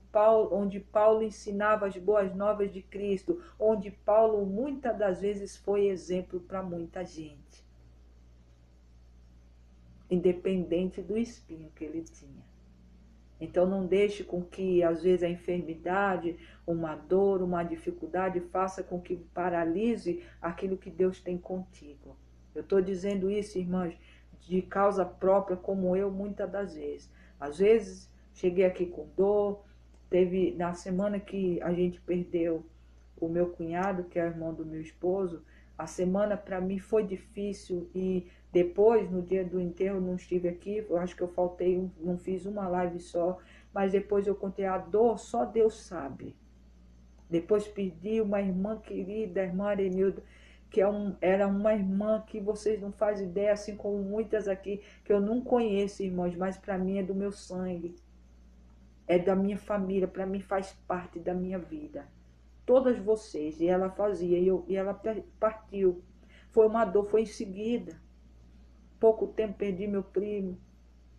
S1: Paulo ensinava as boas novas de Cristo, onde Paulo muitas das vezes foi exemplo para muita gente, independente do espinho que ele tinha. Então não deixe com que às vezes a enfermidade, uma dor, uma dificuldade faça com que paralise aquilo que Deus tem contigo. Eu estou dizendo isso, irmãs, de causa própria, como eu muitas das vezes. Às vezes cheguei aqui com dor, teve na semana que a gente perdeu o meu cunhado, que é o irmão do meu esposo, a semana para mim foi difícil e depois, no dia do enterro, não estive aqui, eu acho que eu faltei, não fiz uma live só, mas depois eu contei a dor, só Deus sabe. Depois perdi uma irmã querida, a irmã Arenilda, que era uma irmã que vocês não fazem ideia, assim como muitas aqui, que eu não conheço, irmãos, mas para mim é do meu sangue, é da minha família, para mim faz parte da minha vida. Todas vocês, e ela fazia, e ela partiu. Foi uma dor, foi em seguida. Pouco tempo perdi meu primo,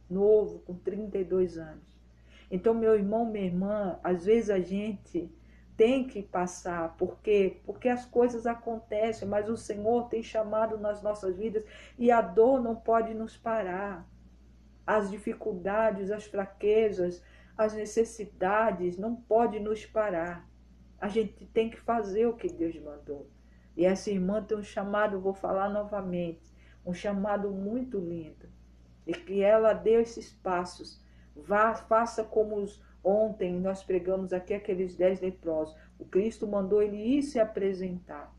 S1: novo, com 32 anos. Então, meu irmão, minha irmã, às vezes a gente tem que passar, por quê? Porque as coisas acontecem, mas o Senhor tem chamado nas nossas vidas e a dor não pode nos parar. As dificuldades, as fraquezas, as necessidades não podem nos parar. A gente tem que fazer o que Deus mandou. E essa irmã tem um chamado, vou falar novamente, um chamado muito lindo. E que ela dê esses passos. Faça como ontem nós pregamos aqui aqueles 10 leprosos. O Cristo mandou ele ir se apresentar.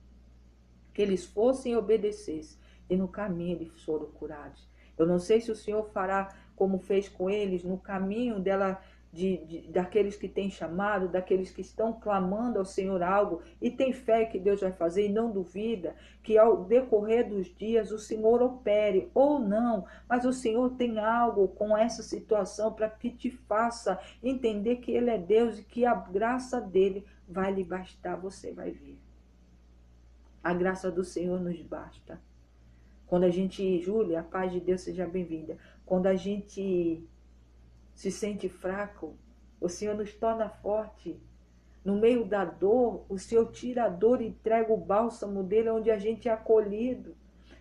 S1: Que eles fossem e obedecessem. E no caminho eles foram curados. Eu não sei se o Senhor fará como fez com eles no caminho dela, daqueles que têm chamado, daqueles que estão clamando ao Senhor algo e tem fé que Deus vai fazer e não duvida que ao decorrer dos dias o Senhor opere ou não, mas o Senhor tem algo com essa situação para que te faça entender que Ele é Deus e que a graça dele vai lhe bastar, você vai ver. A graça do Senhor nos basta. Quando a gente, Júlia, a paz de Deus seja bem-vinda. Quando a gente se sente fraco, o Senhor nos torna forte. No meio da dor, o Senhor tira a dor e entrega o bálsamo dele, onde a gente é acolhido,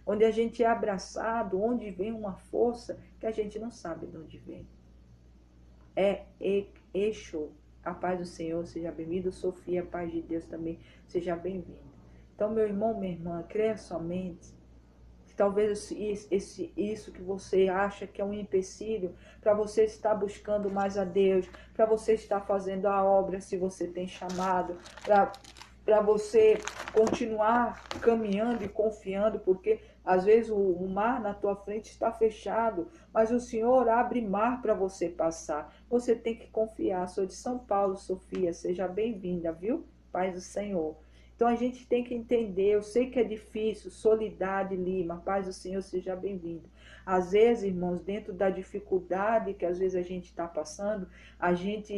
S1: onde a gente é abraçado, onde vem uma força que a gente não sabe de onde vem. É Exu, a paz do Senhor seja bem-vindo. Sofia, a paz de Deus também seja bem-vinda. Então, meu irmão, minha irmã, creia somente. Talvez isso que você acha que é um empecilho para você estar buscando mais a Deus, para você estar fazendo a obra se você tem chamado, para você continuar caminhando e confiando, porque às vezes o mar na tua frente está fechado, mas o Senhor abre mar para você passar. Você tem que confiar. Sou de São Paulo, Sofia, seja bem-vinda, viu? Paz do Senhor. Então a gente tem que entender, eu sei que é difícil, Soledade Lima, paz do Senhor, seja bem-vindo. Às vezes, irmãos, dentro da dificuldade que às vezes a gente está passando,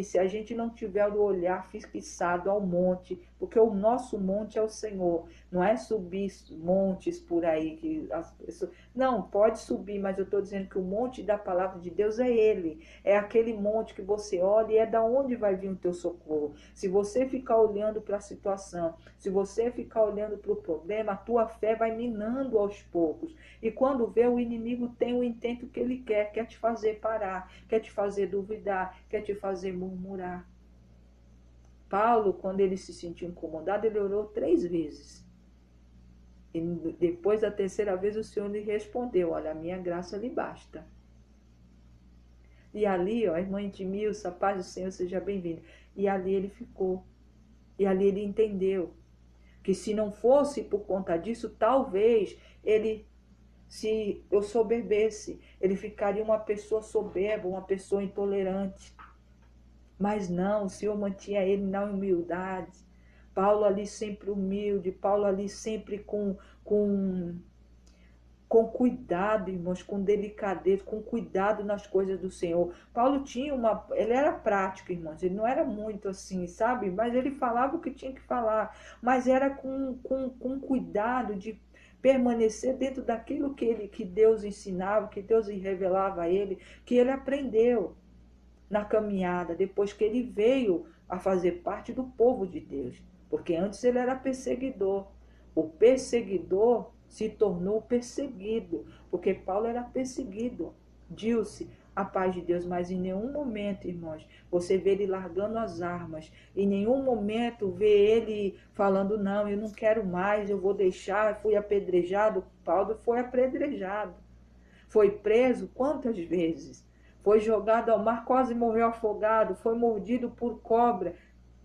S1: se a gente não tiver o olhar fixado ao monte, porque o nosso monte é o Senhor, não é subir montes por aí, que as pessoas... Não, pode subir, mas eu estou dizendo que o monte da palavra de Deus é Ele, é aquele monte que você olha e é da onde vai vir o teu socorro. Se você ficar olhando para a situação, se você ficar olhando para o problema, a tua fé vai minando aos poucos. E quando vê, o inimigo tem o intento que ele quer te fazer parar, quer te fazer duvidar, quer te fazer murmurar. Paulo, quando ele se sentiu incomodado, ele orou 3 vezes. E depois da 3ª vez o Senhor lhe respondeu, olha, a minha graça lhe basta. E ali, ó, a irmã Edmilson, a paz do Senhor seja bem-vinda. E ali ele ficou. E ali ele entendeu que se não fosse por conta disso, talvez ele, se eu soberbesse, ele ficaria uma pessoa soberba, uma pessoa intolerante. Mas não, o Senhor mantinha ele na humildade. Paulo ali sempre humilde, Paulo ali sempre com com cuidado, irmãos, com delicadeza, com cuidado nas coisas do Senhor. Paulo ele era prático, irmãos, ele não era muito assim, sabe? Mas ele falava o que tinha que falar, mas era com cuidado de permanecer dentro daquilo que Deus ensinava, que Deus revelava a ele, que ele aprendeu na caminhada, depois que ele veio a fazer parte do povo de Deus. Porque antes ele era perseguidor. O perseguidor se tornou perseguido, porque Paulo era perseguido. Dilce, a paz de Deus, mas em nenhum momento, irmãos, você vê ele largando as armas, em nenhum momento vê ele falando, não, eu não quero mais, eu vou deixar, fui apedrejado. Paulo foi apedrejado, foi preso quantas vezes? Foi jogado ao mar, quase morreu afogado, foi mordido por cobra.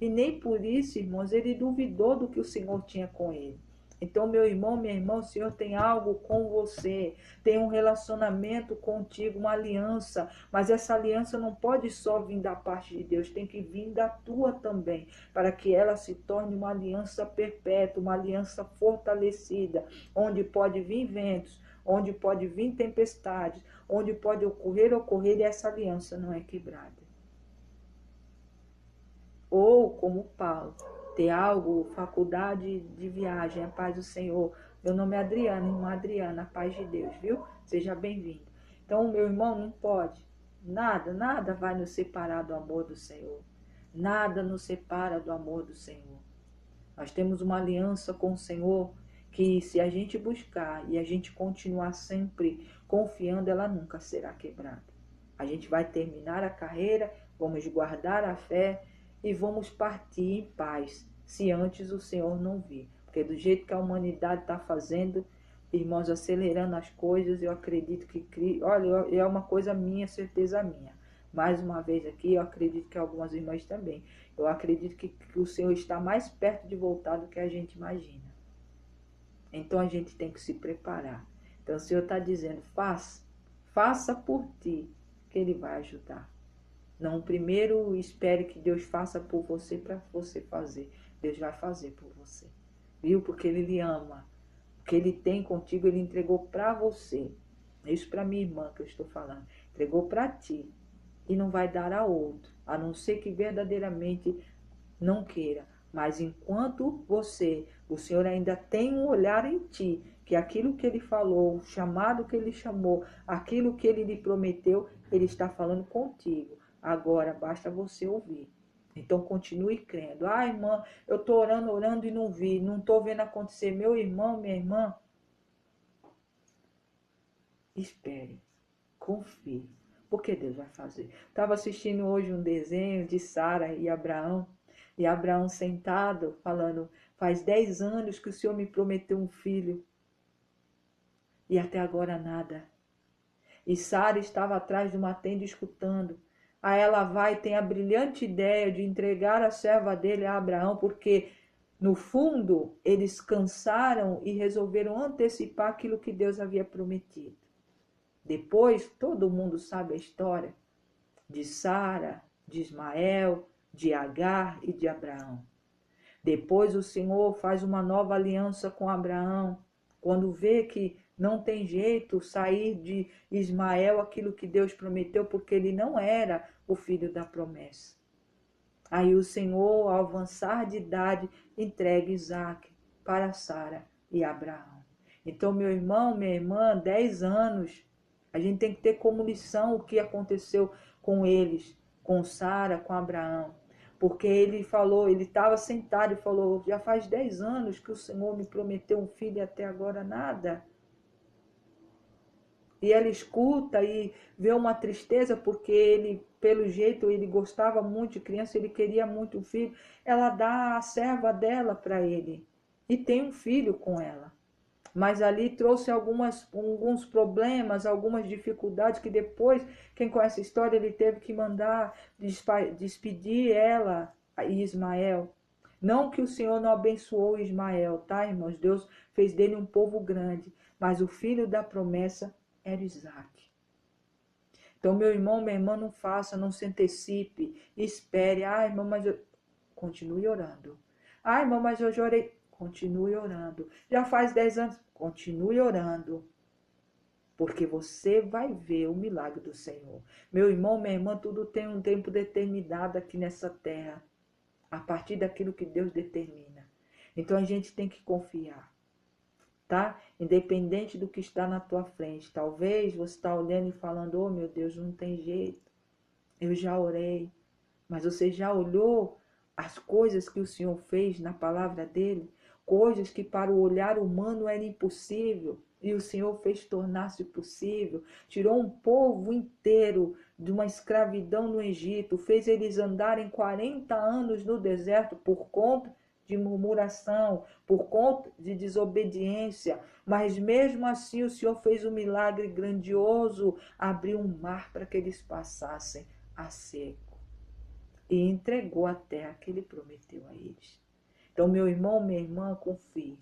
S1: E nem por isso, irmãos, ele duvidou do que o Senhor tinha com ele. Então, meu irmão, minha irmã, o Senhor tem algo com você, tem um relacionamento contigo, uma aliança, mas essa aliança não pode só vir da parte de Deus, tem que vir da tua também, para que ela se torne uma aliança perpétua, uma aliança fortalecida, onde pode vir ventos, onde pode vir tempestades, onde pode ocorrer e essa aliança não é quebrada. Ou, como Paulo, ter algo, faculdade de viagem, a paz do Senhor. Meu nome é Adriana, irmã Adriana, a paz de Deus, viu? Seja bem-vindo. Então, meu irmão, não pode. Nada vai nos separar do amor do Senhor. Nada nos separa do amor do Senhor. Nós temos uma aliança com o Senhor que, se a gente buscar e a gente continuar sempre confiando, ela nunca será quebrada. A gente vai terminar a carreira, vamos guardar a fé e vamos partir em paz, se antes o Senhor não vir. Porque do jeito que a humanidade está fazendo, irmãos, acelerando as coisas, eu acredito que... Olha, é uma coisa minha, certeza minha. Mais uma vez aqui, eu acredito que algumas irmãs também. Eu acredito que o Senhor está mais perto de voltar do que a gente imagina. Então a gente tem que se preparar. Então o Senhor está dizendo, faça por ti, que Ele vai ajudar. Não, primeiro espere que Deus faça por você para você fazer. Deus vai fazer por você. Viu? Porque Ele lhe ama. O que Ele tem contigo, Ele entregou para você. É isso para minha irmã que eu estou falando. Entregou para ti. E não vai dar a outro. A não ser que verdadeiramente não queira. Mas enquanto o Senhor ainda tem um olhar em ti, que aquilo que Ele falou, o chamado que Ele chamou, aquilo que Ele lhe prometeu, Ele está falando contigo. Agora, basta você ouvir. Então, continue crendo. Ah, irmã, eu estou orando e não vi. Não estou vendo acontecer. Meu irmão, minha irmã, espere. Confie. Porque Deus vai fazer. Estava assistindo hoje um desenho de Sara e Abraão. E Abraão sentado, falando, faz 10 anos que o Senhor me prometeu um filho. E até agora nada. E Sara estava atrás de uma tenda escutando. Aí ela vai e tem a brilhante ideia de entregar a serva dele a Abraão, porque no fundo eles cansaram e resolveram antecipar aquilo que Deus havia prometido. Depois todo mundo sabe a história de Sara, de Ismael, de Agar e de Abraão. Depois o Senhor faz uma nova aliança com Abraão, quando vê que não tem jeito sair de Ismael aquilo que Deus prometeu, porque ele não era o filho da promessa. Aí o Senhor, ao avançar de idade, entrega Isaac para Sara e Abraão. Então, meu irmão, minha irmã, 10 anos, a gente tem que ter como lição o que aconteceu com eles, com Sara, com Abraão. Porque ele falou, ele estava sentado e falou, já faz 10 anos que o Senhor me prometeu um filho e até agora nada. E ela escuta e vê uma tristeza porque ele, pelo jeito, ele gostava muito de criança, ele queria muito um filho. Ela dá a serva dela para ele e tem um filho com ela. Mas ali trouxe alguns problemas, algumas dificuldades que depois, quem conhece a história, ele teve que mandar despedir ela e Ismael. Não que o Senhor não abençoou Ismael, tá, irmãos? Deus fez dele um povo grande, mas o filho da promessa era Isaac. Então, meu irmão, minha irmã, não faça, não se antecipe, espere. Ai, irmão, mas eu... Continue orando. Ai, irmão, mas eu já orei. Continue orando. Já faz 10 anos. Continue orando. porque você vai ver o milagre do Senhor. Meu irmão, minha irmã, tudo tem um tempo determinado aqui nessa terra, a partir daquilo que Deus determina. Então a gente tem que confiar, tá? Independente do que está na tua frente. Talvez você está olhando e falando, oh meu Deus, não tem jeito, eu já orei. Mas você já olhou as coisas que o Senhor fez na palavra dele? Coisas que para o olhar humano era impossível. E o Senhor fez tornar-se possível. Tirou um povo inteiro de uma escravidão no Egito. Fez eles andarem 40 anos no deserto por conta de murmuração, por conta de desobediência. Mas mesmo assim o Senhor fez um milagre grandioso. Abriu um mar para que eles passassem a seco e entregou a terra que ele prometeu a eles. Então, meu irmão, minha irmã, confie.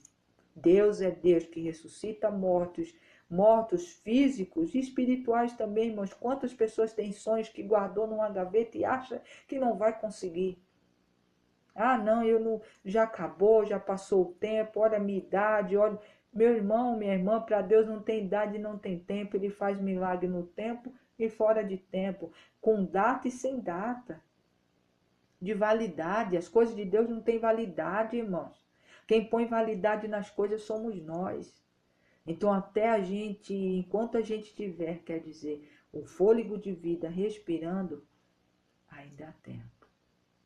S1: Deus é Deus que ressuscita mortos, mortos físicos e espirituais também, irmãos. Quantas pessoas têm sonhos que guardou numa gaveta e acha que não vai conseguir? Ah, não, eu não, já acabou, já passou o tempo, olha a minha idade, olha. Meu irmão, minha irmã, para Deus não tem idade e não tem tempo. Ele faz milagre no tempo e fora de tempo, com data e sem data de validade. As coisas de Deus não têm validade, irmãos. Quem põe validade nas coisas somos nós. Então, até a gente, enquanto a gente tiver, quer dizer, o fôlego de vida respirando, ainda há tempo.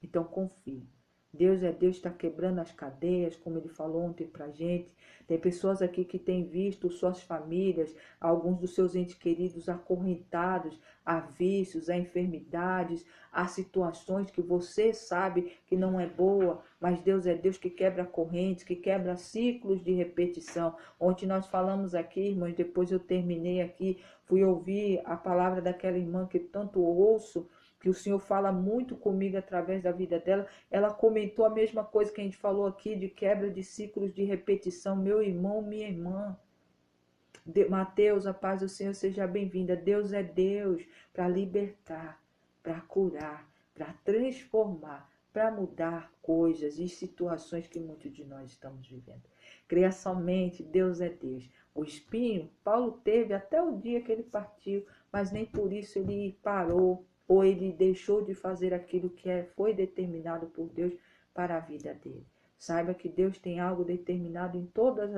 S1: Então, confie. Deus é Deus, está quebrando as cadeias, como ele falou ontem pra gente. Tem pessoas aqui que têm visto suas famílias, alguns dos seus entes queridos acorrentados a vícios, a enfermidades, a situações que você sabe que não é boa, mas Deus é Deus que quebra correntes, que quebra ciclos de repetição. Ontem nós falamos aqui, irmãos, depois eu terminei aqui, fui ouvir a palavra daquela irmã que tanto ouço, que o Senhor fala muito comigo através da vida dela. Ela comentou a mesma coisa que a gente falou aqui, de quebra de ciclos de repetição. Meu irmão, minha irmã, Mateus, a paz do Senhor seja bem-vinda. Deus é Deus para libertar, para curar, para transformar, para mudar coisas e situações que muitos de nós estamos vivendo. Creia somente, Deus é Deus. O espinho, Paulo teve até o dia que ele partiu, mas nem por isso ele parou ou ele deixou de fazer aquilo que foi determinado por Deus para a vida dele. Saiba que Deus tem algo determinado em todas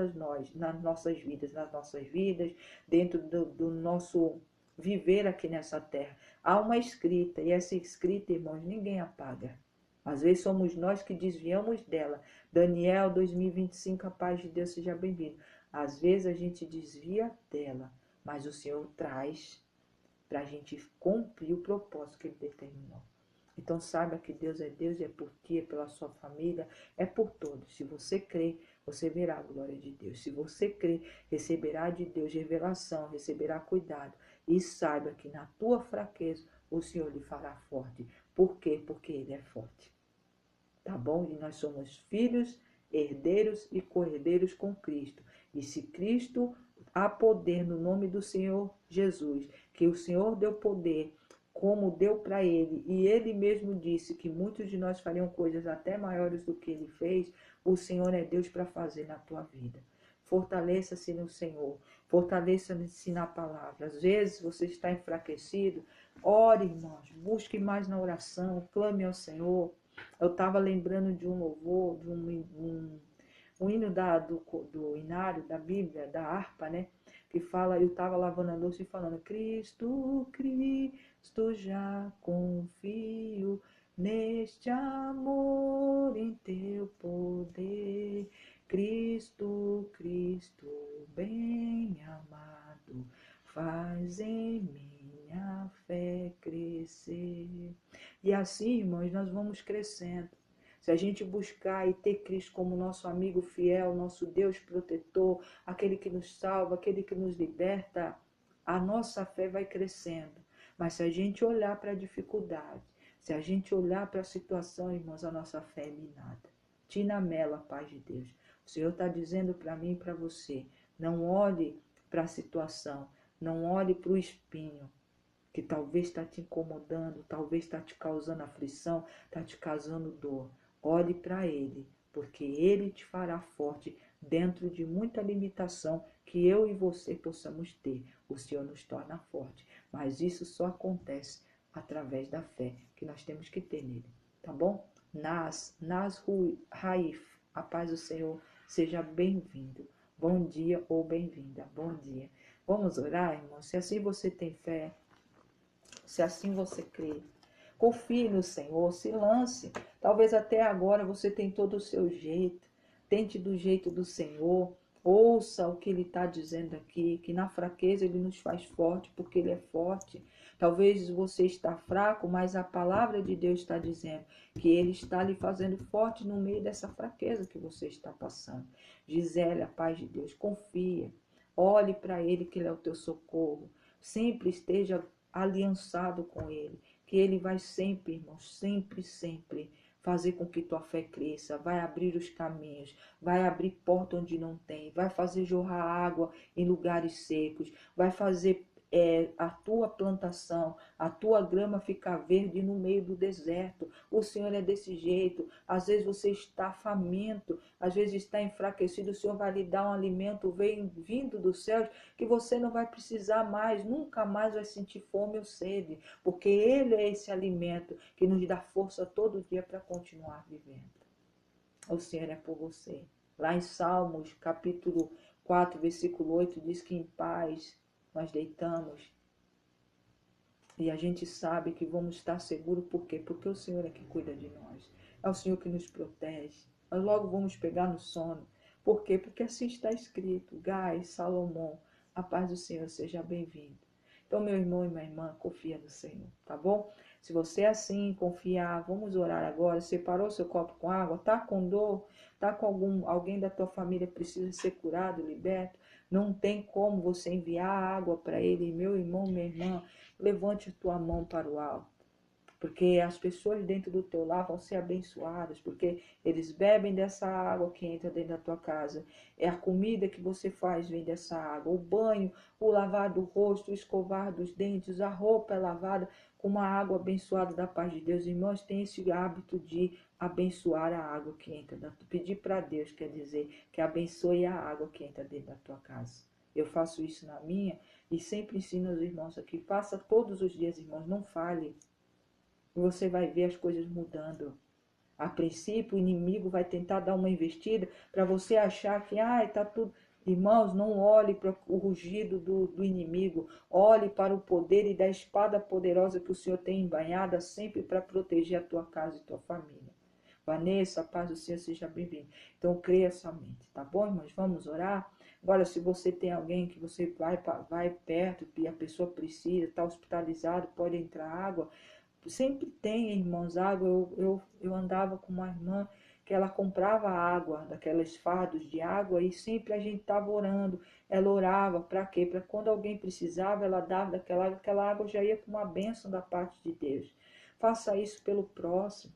S1: nas nossas vidas, dentro do nosso viver aqui nessa terra. Há uma escrita, e essa escrita, irmãos, ninguém apaga. Às vezes somos nós que desviamos dela. Daniel 2025, a paz de Deus seja bem-vindo. Às vezes a gente desvia dela, mas o Senhor traz para a gente cumprir o propósito que ele determinou. Então saiba que Deus é Deus, é por ti, é pela sua família, é por todos. Se você crê, você verá a glória de Deus. Se você crê, receberá de Deus revelação, receberá cuidado. E saiba que na tua fraqueza o Senhor lhe fará forte. Por quê? Porque Ele é forte. Tá bom? E nós somos filhos, herdeiros e co-herdeiros com Cristo. E se Cristo há poder no nome do Senhor Jesus, que o Senhor deu poder, como deu para ele, e ele mesmo disse que muitos de nós fariam coisas até maiores do que ele fez, o Senhor é Deus para fazer na tua vida. Fortaleça-se no Senhor, fortaleça-se na palavra. Às vezes você está enfraquecido, ore, irmãos, busque mais na oração, clame ao Senhor. Eu estava lembrando de um louvor, de um hino do inário, da Bíblia, da harpa, né? Que fala, eu estava lavando a louça e falando, Cristo, Cristo, já confio neste amor em teu poder. Cristo, Cristo, bem amado, faz em minha fé crescer. E assim, irmãos, nós vamos crescendo. Se a gente buscar e ter Cristo como nosso amigo fiel, nosso Deus protetor, aquele que nos salva, aquele que nos liberta, a nossa fé vai crescendo. Mas se a gente olhar para a dificuldade, se a gente olhar para a situação, irmãos, a nossa fé é minada. Tinamela, paz de Deus. O Senhor está dizendo para mim e para você, não olhe para a situação, não olhe para o espinho, que talvez está te incomodando, talvez está te causando aflição, está te causando dor. Olhe para Ele, porque Ele te fará forte dentro de muita limitação que eu e você possamos ter, o Senhor nos torna forte. Mas isso só acontece através da fé que nós temos que ter nele, tá bom? Raif, a paz do Senhor, seja bem-vindo. Bom dia ou bem-vinda, bom dia. Vamos orar, irmão? Se assim você tem fé, se assim você crê, confie no Senhor, se lance. Talvez até agora você tem todo o seu jeito, tente do jeito do Senhor. Ouça o que Ele está dizendo aqui, que na fraqueza Ele nos faz forte, porque Ele é forte. Talvez você está fraco, mas a palavra de Deus está dizendo que Ele está lhe fazendo forte no meio dessa fraqueza que você está passando. Gisele, a paz de Deus, confia. Olhe para Ele, que Ele é o teu socorro. Sempre esteja aliançado com Ele, que Ele vai sempre, irmãos, sempre fazer com que tua fé cresça, vai abrir os caminhos, vai abrir porta onde não tem, vai fazer jorrar água em lugares secos, vai fazer a tua plantação, a tua grama ficar verde no meio do deserto. O Senhor é desse jeito. Às vezes você está faminto, às vezes está enfraquecido, o Senhor vai lhe dar um alimento vindo dos céus que você não vai precisar mais, nunca mais vai sentir fome ou sede, porque Ele é esse alimento que nos dá força todo dia para continuar vivendo. O Senhor é por você. Lá em Salmos, capítulo 4, versículo 8, diz que em paz nós deitamos e a gente sabe que vamos estar seguros. Por quê? Porque o Senhor é que cuida de nós. É o Senhor que nos protege. Nós logo vamos pegar no sono. Por quê? Porque assim está escrito. Gai, Salomão, a paz do Senhor seja bem-vindo. Então, meu irmão e minha irmã, confia no Senhor, tá bom? Se você assim confiar, vamos orar agora. Separou seu copo com água? Tá com dor? Tá com alguém da tua família que precisa ser curado, liberto? Não tem como você enviar água para ele, meu irmão, minha irmã, levante a tua mão para o alto, porque as pessoas dentro do teu lar vão ser abençoadas, porque eles bebem dessa água que entra dentro da tua casa. É a comida que você faz vem dessa água, o banho, o lavar do rosto, o escovar dos dentes, a roupa é lavada com uma água abençoada da paz de Deus. Irmãos, tem esse hábito de abençoar a água que entra. Pedir para Deus, quer dizer, que abençoe a água que entra dentro da tua casa. Eu faço isso na minha e sempre ensino aos irmãos aqui. Faça todos os dias, irmãos, não falhe. E você vai ver as coisas mudando. A princípio, o inimigo vai tentar dar uma investida para você achar que está tudo. Irmãos, não olhe para o rugido do inimigo. Olhe para o poder e da espada poderosa que o Senhor tem embainhada sempre para proteger a tua casa e tua família. Vanessa, a paz do Senhor seja bem-vinda. Então, creia somente, tá bom, irmãos? Vamos orar? Agora, se você tem alguém que você vai perto e a pessoa precisa, está hospitalizado, pode entrar água. Sempre tem, irmãos, água. Eu andava com uma irmã que ela comprava água, daquelas fardos de água, e sempre a gente estava orando. Ela orava, para quê? Para quando alguém precisava, ela dava daquela água, aquela água já ia com uma bênção da parte de Deus. Faça isso pelo próximo.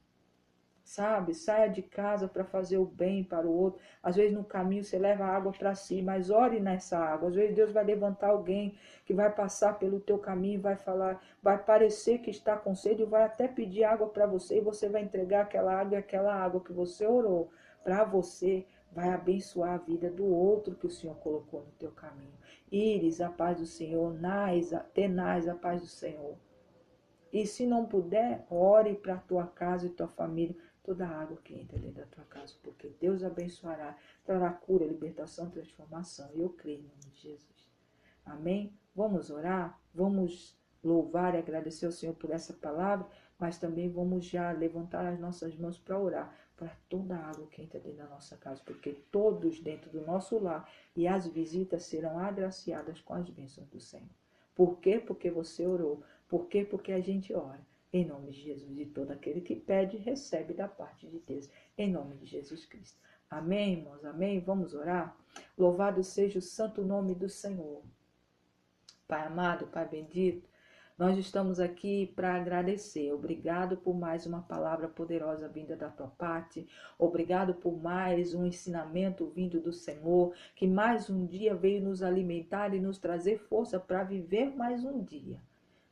S1: Sabe, saia de casa para fazer o bem para o outro. Às vezes no caminho você leva água para si, mas ore nessa água. Às vezes Deus vai levantar alguém que vai passar pelo teu caminho e vai falar, vai parecer que está com sede e vai até pedir água para você, e você vai entregar aquela água, e aquela água que você orou para você vai abençoar a vida do outro que o Senhor colocou no teu caminho. Íris, a paz do Senhor. Tenaz, a paz do Senhor. E se não puder, ore para a tua casa e tua família, toda a água que entra dentro da tua casa, porque Deus abençoará, trará cura, libertação, transformação. E eu creio em nome de Jesus. Amém? Vamos orar, vamos louvar e agradecer ao Senhor por essa palavra, mas também vamos já levantar as nossas mãos para orar para toda a água que entra dentro da nossa casa, porque todos dentro do nosso lar e as visitas serão agraciadas com as bênçãos do Senhor. Por quê? Porque você orou. Por quê? Porque a gente ora. Em nome de Jesus. E todo aquele que pede, recebe da parte de Deus. Em nome de Jesus Cristo. Amém, irmãos? Amém? Vamos orar? Louvado seja o santo nome do Senhor. Pai amado, Pai bendito, nós estamos aqui para agradecer. Obrigado por mais uma palavra poderosa vinda da tua parte. Obrigado por mais um ensinamento vindo do Senhor, que mais um dia veio nos alimentar e nos trazer força para viver mais um dia.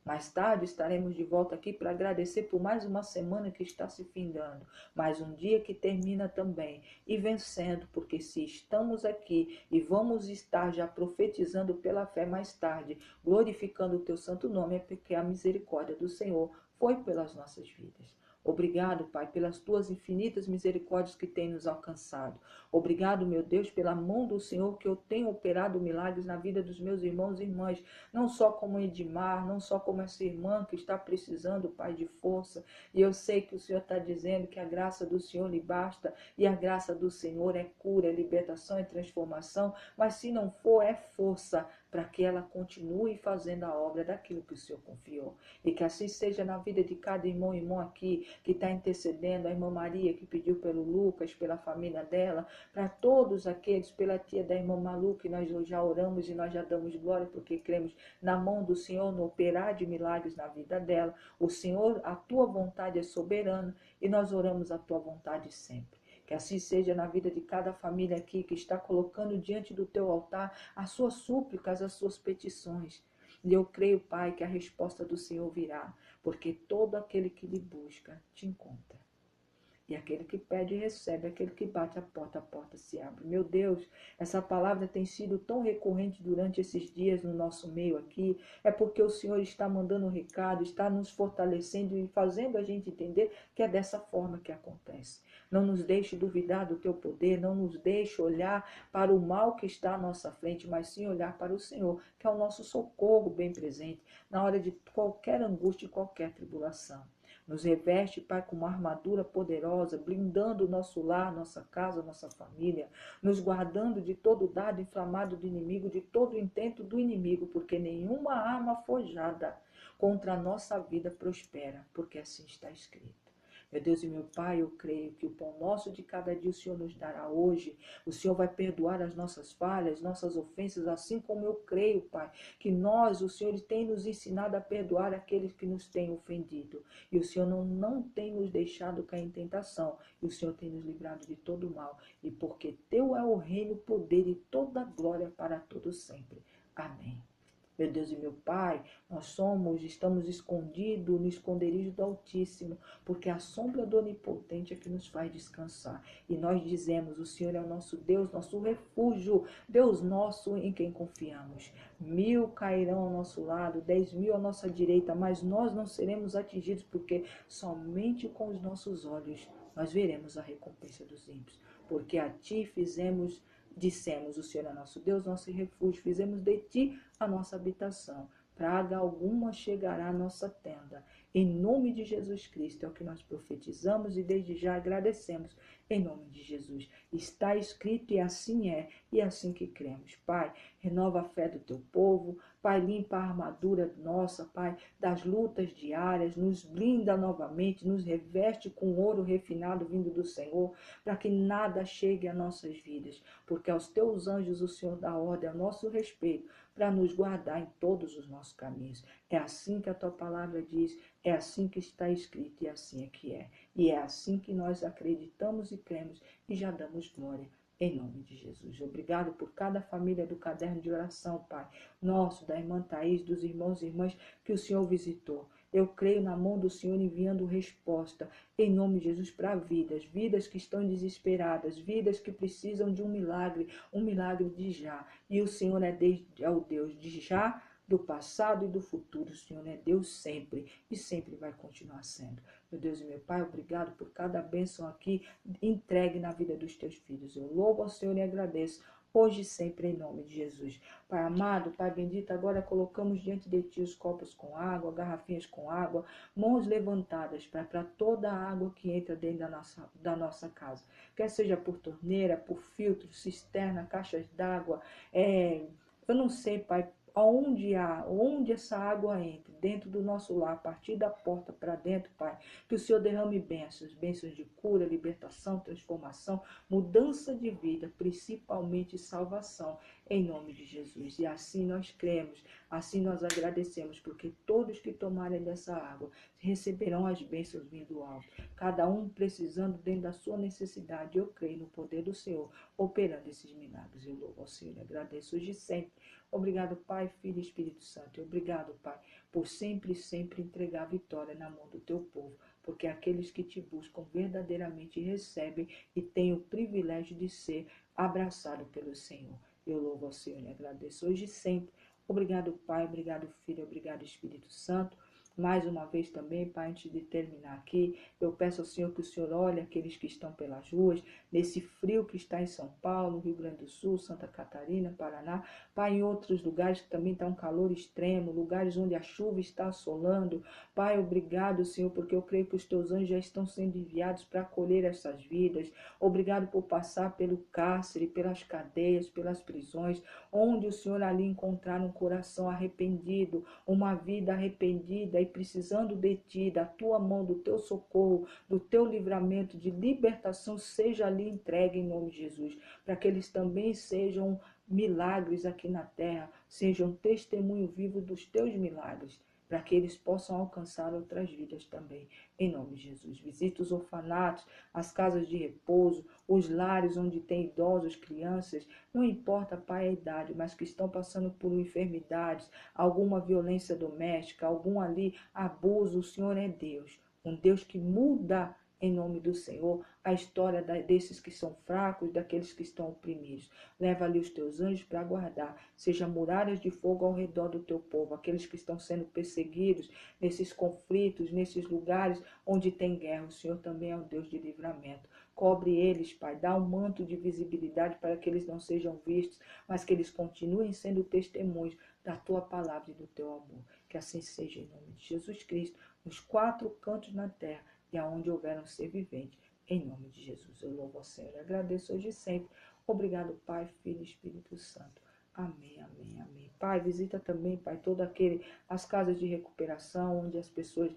S1: Mais tarde estaremos de volta aqui para agradecer por mais uma semana que está se findando, mais um dia que termina também, e vencendo, porque se estamos aqui e vamos estar já profetizando pela fé mais tarde, glorificando o teu santo nome, é porque a misericórdia do Senhor foi pelas nossas vidas. Obrigado, Pai, pelas tuas infinitas misericórdias que tem nos alcançado. Obrigado, meu Deus, pela mão do Senhor que eu tenho operado milagres na vida dos meus irmãos e irmãs, não só como Edmar, não só como essa irmã que está precisando, Pai, de força. E eu sei que o Senhor está dizendo que a graça do Senhor lhe basta, e a graça do Senhor é cura, é libertação, é transformação, mas se não for, é força para que ela continue fazendo a obra daquilo que o Senhor confiou. E que assim seja na vida de cada irmão e irmã aqui, que está intercedendo, a irmã Maria, que pediu pelo Lucas, pela família dela, para todos aqueles, pela tia da irmã Malu, que nós já oramos e nós já damos glória, porque cremos na mão do Senhor, no operar de milagres na vida dela. O Senhor, a tua vontade é soberana, e nós oramos a tua vontade sempre. Que assim seja na vida de cada família aqui que está colocando diante do teu altar as suas súplicas, as suas petições. E eu creio, Pai, que a resposta do Senhor virá, porque todo aquele que lhe busca te encontra. E aquele que pede recebe, aquele que bate a porta se abre. Meu Deus, essa palavra tem sido tão recorrente durante esses dias no nosso meio aqui. É porque o Senhor está mandando um recado, está nos fortalecendo e fazendo a gente entender que é dessa forma que acontece. Não nos deixe duvidar do teu poder, não nos deixe olhar para o mal que está à nossa frente, mas sim olhar para o Senhor, que é o nosso socorro bem presente na hora de qualquer angústia e qualquer tribulação. Nos reveste, Pai, com uma armadura poderosa, blindando o nosso lar, nossa casa, nossa família, nos guardando de todo dado inflamado do inimigo, de todo intento do inimigo, porque nenhuma arma forjada contra a nossa vida prospera, porque assim está escrito. Meu Deus e meu Pai, eu creio que o pão nosso de cada dia o Senhor nos dará hoje. O Senhor vai perdoar as nossas falhas, nossas ofensas, assim como eu creio, Pai, que nós, o Senhor tem nos ensinado a perdoar aqueles que nos têm ofendido. E o Senhor não tem nos deixado cair em tentação, e o Senhor tem nos livrado de todo o mal. E porque teu é o reino, o poder e toda a glória para todos sempre. Amém. Meu Deus e meu Pai, estamos escondidos no esconderijo do Altíssimo, porque a sombra do Onipotente é que nos faz descansar. E nós dizemos, o Senhor é o nosso Deus, nosso refúgio, Deus nosso em quem confiamos. 1000 cairão ao nosso lado, 10.000 à nossa direita, mas nós não seremos atingidos, porque somente com os nossos olhos nós veremos a recompensa dos ímpios. Porque a ti dissemos, o Senhor é nosso Deus, nosso refúgio, fizemos de ti a nossa habitação. Praga alguma chegará à nossa tenda. Em nome de Jesus Cristo é o que nós profetizamos e desde já agradecemos. Em nome de Jesus. Está escrito e assim é, e é assim que cremos. Pai, renova a fé do teu povo. Pai, limpa a armadura nossa, Pai, das lutas diárias, nos blinda novamente, nos reveste com ouro refinado vindo do Senhor, para que nada chegue a nossas vidas, porque aos teus anjos o Senhor dá ordem a nosso respeito, para nos guardar em todos os nossos caminhos. É assim que a tua palavra diz, é assim que está escrito e assim é que é. E é assim que nós acreditamos e cremos e já damos glória. Em nome de Jesus. Obrigado por cada família do caderno de oração, Pai. Nosso, da irmã Thaís, dos irmãos e irmãs que o Senhor visitou. Eu creio na mão do Senhor enviando resposta, em nome de Jesus, para vidas que estão desesperadas, vidas que precisam de um milagre de já. E o Senhor é o Deus de já, do passado e do futuro. O Senhor é Deus sempre e sempre vai continuar sendo. Meu Deus e meu Pai, obrigado por cada bênção aqui entregue na vida dos teus filhos. Eu louvo ao Senhor e agradeço hoje e sempre em nome de Jesus. Pai amado, Pai bendito, agora colocamos diante de Ti os copos com água, garrafinhas com água, mãos levantadas para toda a água que entra dentro da nossa casa. Quer seja por torneira, por filtro, cisterna, caixas d'água, eu não sei, Pai, onde essa água entre, dentro do nosso lar, a partir da porta para dentro, Pai, que o Senhor derrame bênçãos de cura, libertação, transformação, mudança de vida, principalmente salvação, em nome de Jesus. E assim nós cremos, assim nós agradecemos, porque todos que tomarem dessa água receberão as bênçãos vindo do alto, cada um precisando dentro da sua necessidade. Eu creio no poder do Senhor, operando esses milagres. Eu louvo ao Senhor e agradeço hoje e sempre. Obrigado, Pai, Filho e Espírito Santo. Obrigado, Pai, por sempre, sempre entregar a vitória na mão do teu povo. Porque aqueles que te buscam verdadeiramente recebem e têm o privilégio de ser abraçado pelo Senhor. Eu louvo ao Senhor e agradeço hoje e sempre. Obrigado, Pai, obrigado, Filho, obrigado, Espírito Santo. Mais uma vez também, Pai, antes de terminar aqui, eu peço ao Senhor que o Senhor olhe aqueles que estão pelas ruas, nesse frio que está em São Paulo, Rio Grande do Sul, Santa Catarina, Paraná, Pai, em outros lugares que também está um calor extremo, lugares onde a chuva está assolando. Pai, obrigado, Senhor, porque eu creio que os teus anjos já estão sendo enviados para acolher essas vidas. Obrigado por passar pelo cárcere, pelas cadeias, pelas prisões, onde o Senhor ali encontrar um coração arrependido, uma vida arrependida e precisando de ti, da tua mão, do teu socorro, do teu livramento, de libertação, seja ali entregue em nome de Jesus, para que eles também sejam milagres aqui na terra, sejam testemunho vivo dos teus milagres, para que eles possam alcançar outras vidas também, em nome de Jesus. Visita os orfanatos, as casas de repouso, os lares onde tem idosos, crianças, não importa, Pai, a idade, mas que estão passando por enfermidades, alguma violência doméstica, algum ali abuso. O Senhor é Deus, um Deus que muda em nome do Senhor a história desses que são fracos, daqueles que estão oprimidos. Leva ali os teus anjos para guardar, seja muralhas de fogo ao redor do teu povo, aqueles que estão sendo perseguidos nesses conflitos, nesses lugares onde tem guerra. O Senhor também é um Deus de livramento. Cobre eles, Pai, dá um manto de visibilidade para que eles não sejam vistos, mas que eles continuem sendo testemunhos da tua palavra e do teu amor. Que assim seja em nome de Jesus Cristo, nos 4 cantos na terra e aonde houver um ser vivente. Em nome de Jesus, eu louvo ao Senhor e agradeço hoje e sempre. Obrigado, Pai, Filho e Espírito Santo. Amém, amém, amém. Pai, visita também, Pai, as casas de recuperação, onde as pessoas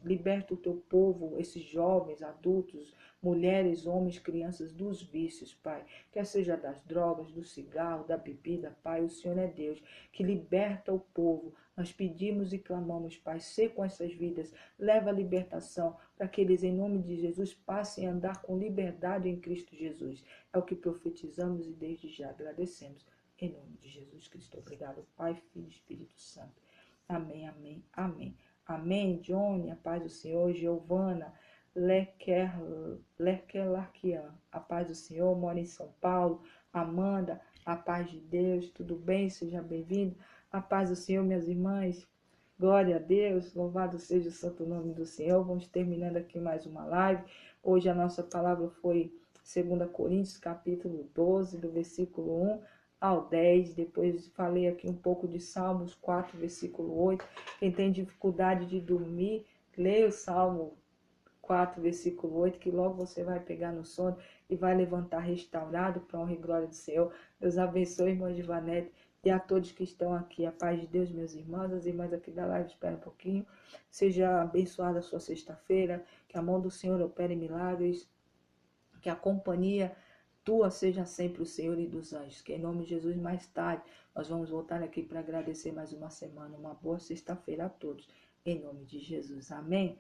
S1: libertam o teu povo, esses jovens, adultos, mulheres, homens, crianças, dos vícios, Pai. Quer seja das drogas, do cigarro, da bebida, Pai, o Senhor é Deus, que liberta o povo. Nós pedimos e clamamos, Pai, ser com essas vidas, leva a libertação, para que eles, em nome de Jesus, passem a andar com liberdade em Cristo Jesus. É o que profetizamos e desde já agradecemos. Em nome de Jesus Cristo. Obrigado, Pai, Filho e Espírito Santo. Amém, amém, amém. Amém, Johnny, a paz do Senhor. Giovana, Lequelarquian, a paz do Senhor, mora em São Paulo. Amanda, a paz de Deus, tudo bem? Seja bem-vindo. A paz do Senhor, minhas irmãs. Glória a Deus, louvado seja o santo nome do Senhor. Vamos terminando aqui mais uma live. Hoje a nossa palavra foi 2 Coríntios, capítulo 12, do versículo 1 ao 10, depois falei aqui um pouco de Salmos 4, versículo 8. Quem tem dificuldade de dormir, leia o Salmo 4, versículo 8, que logo você vai pegar no sono e vai levantar restaurado para a honra e glória do Senhor. Deus abençoe, irmã Givanete, e a todos que estão aqui. A paz de Deus, meus irmãos, as irmãs aqui da live, espera um pouquinho. Seja abençoada a sua sexta-feira, que a mão do Senhor opere milagres, que a companhia tua seja sempre o Senhor e dos anjos. Que em nome de Jesus, mais tarde, nós vamos voltar aqui para agradecer mais uma semana. Uma boa sexta-feira a todos. Em nome de Jesus. Amém.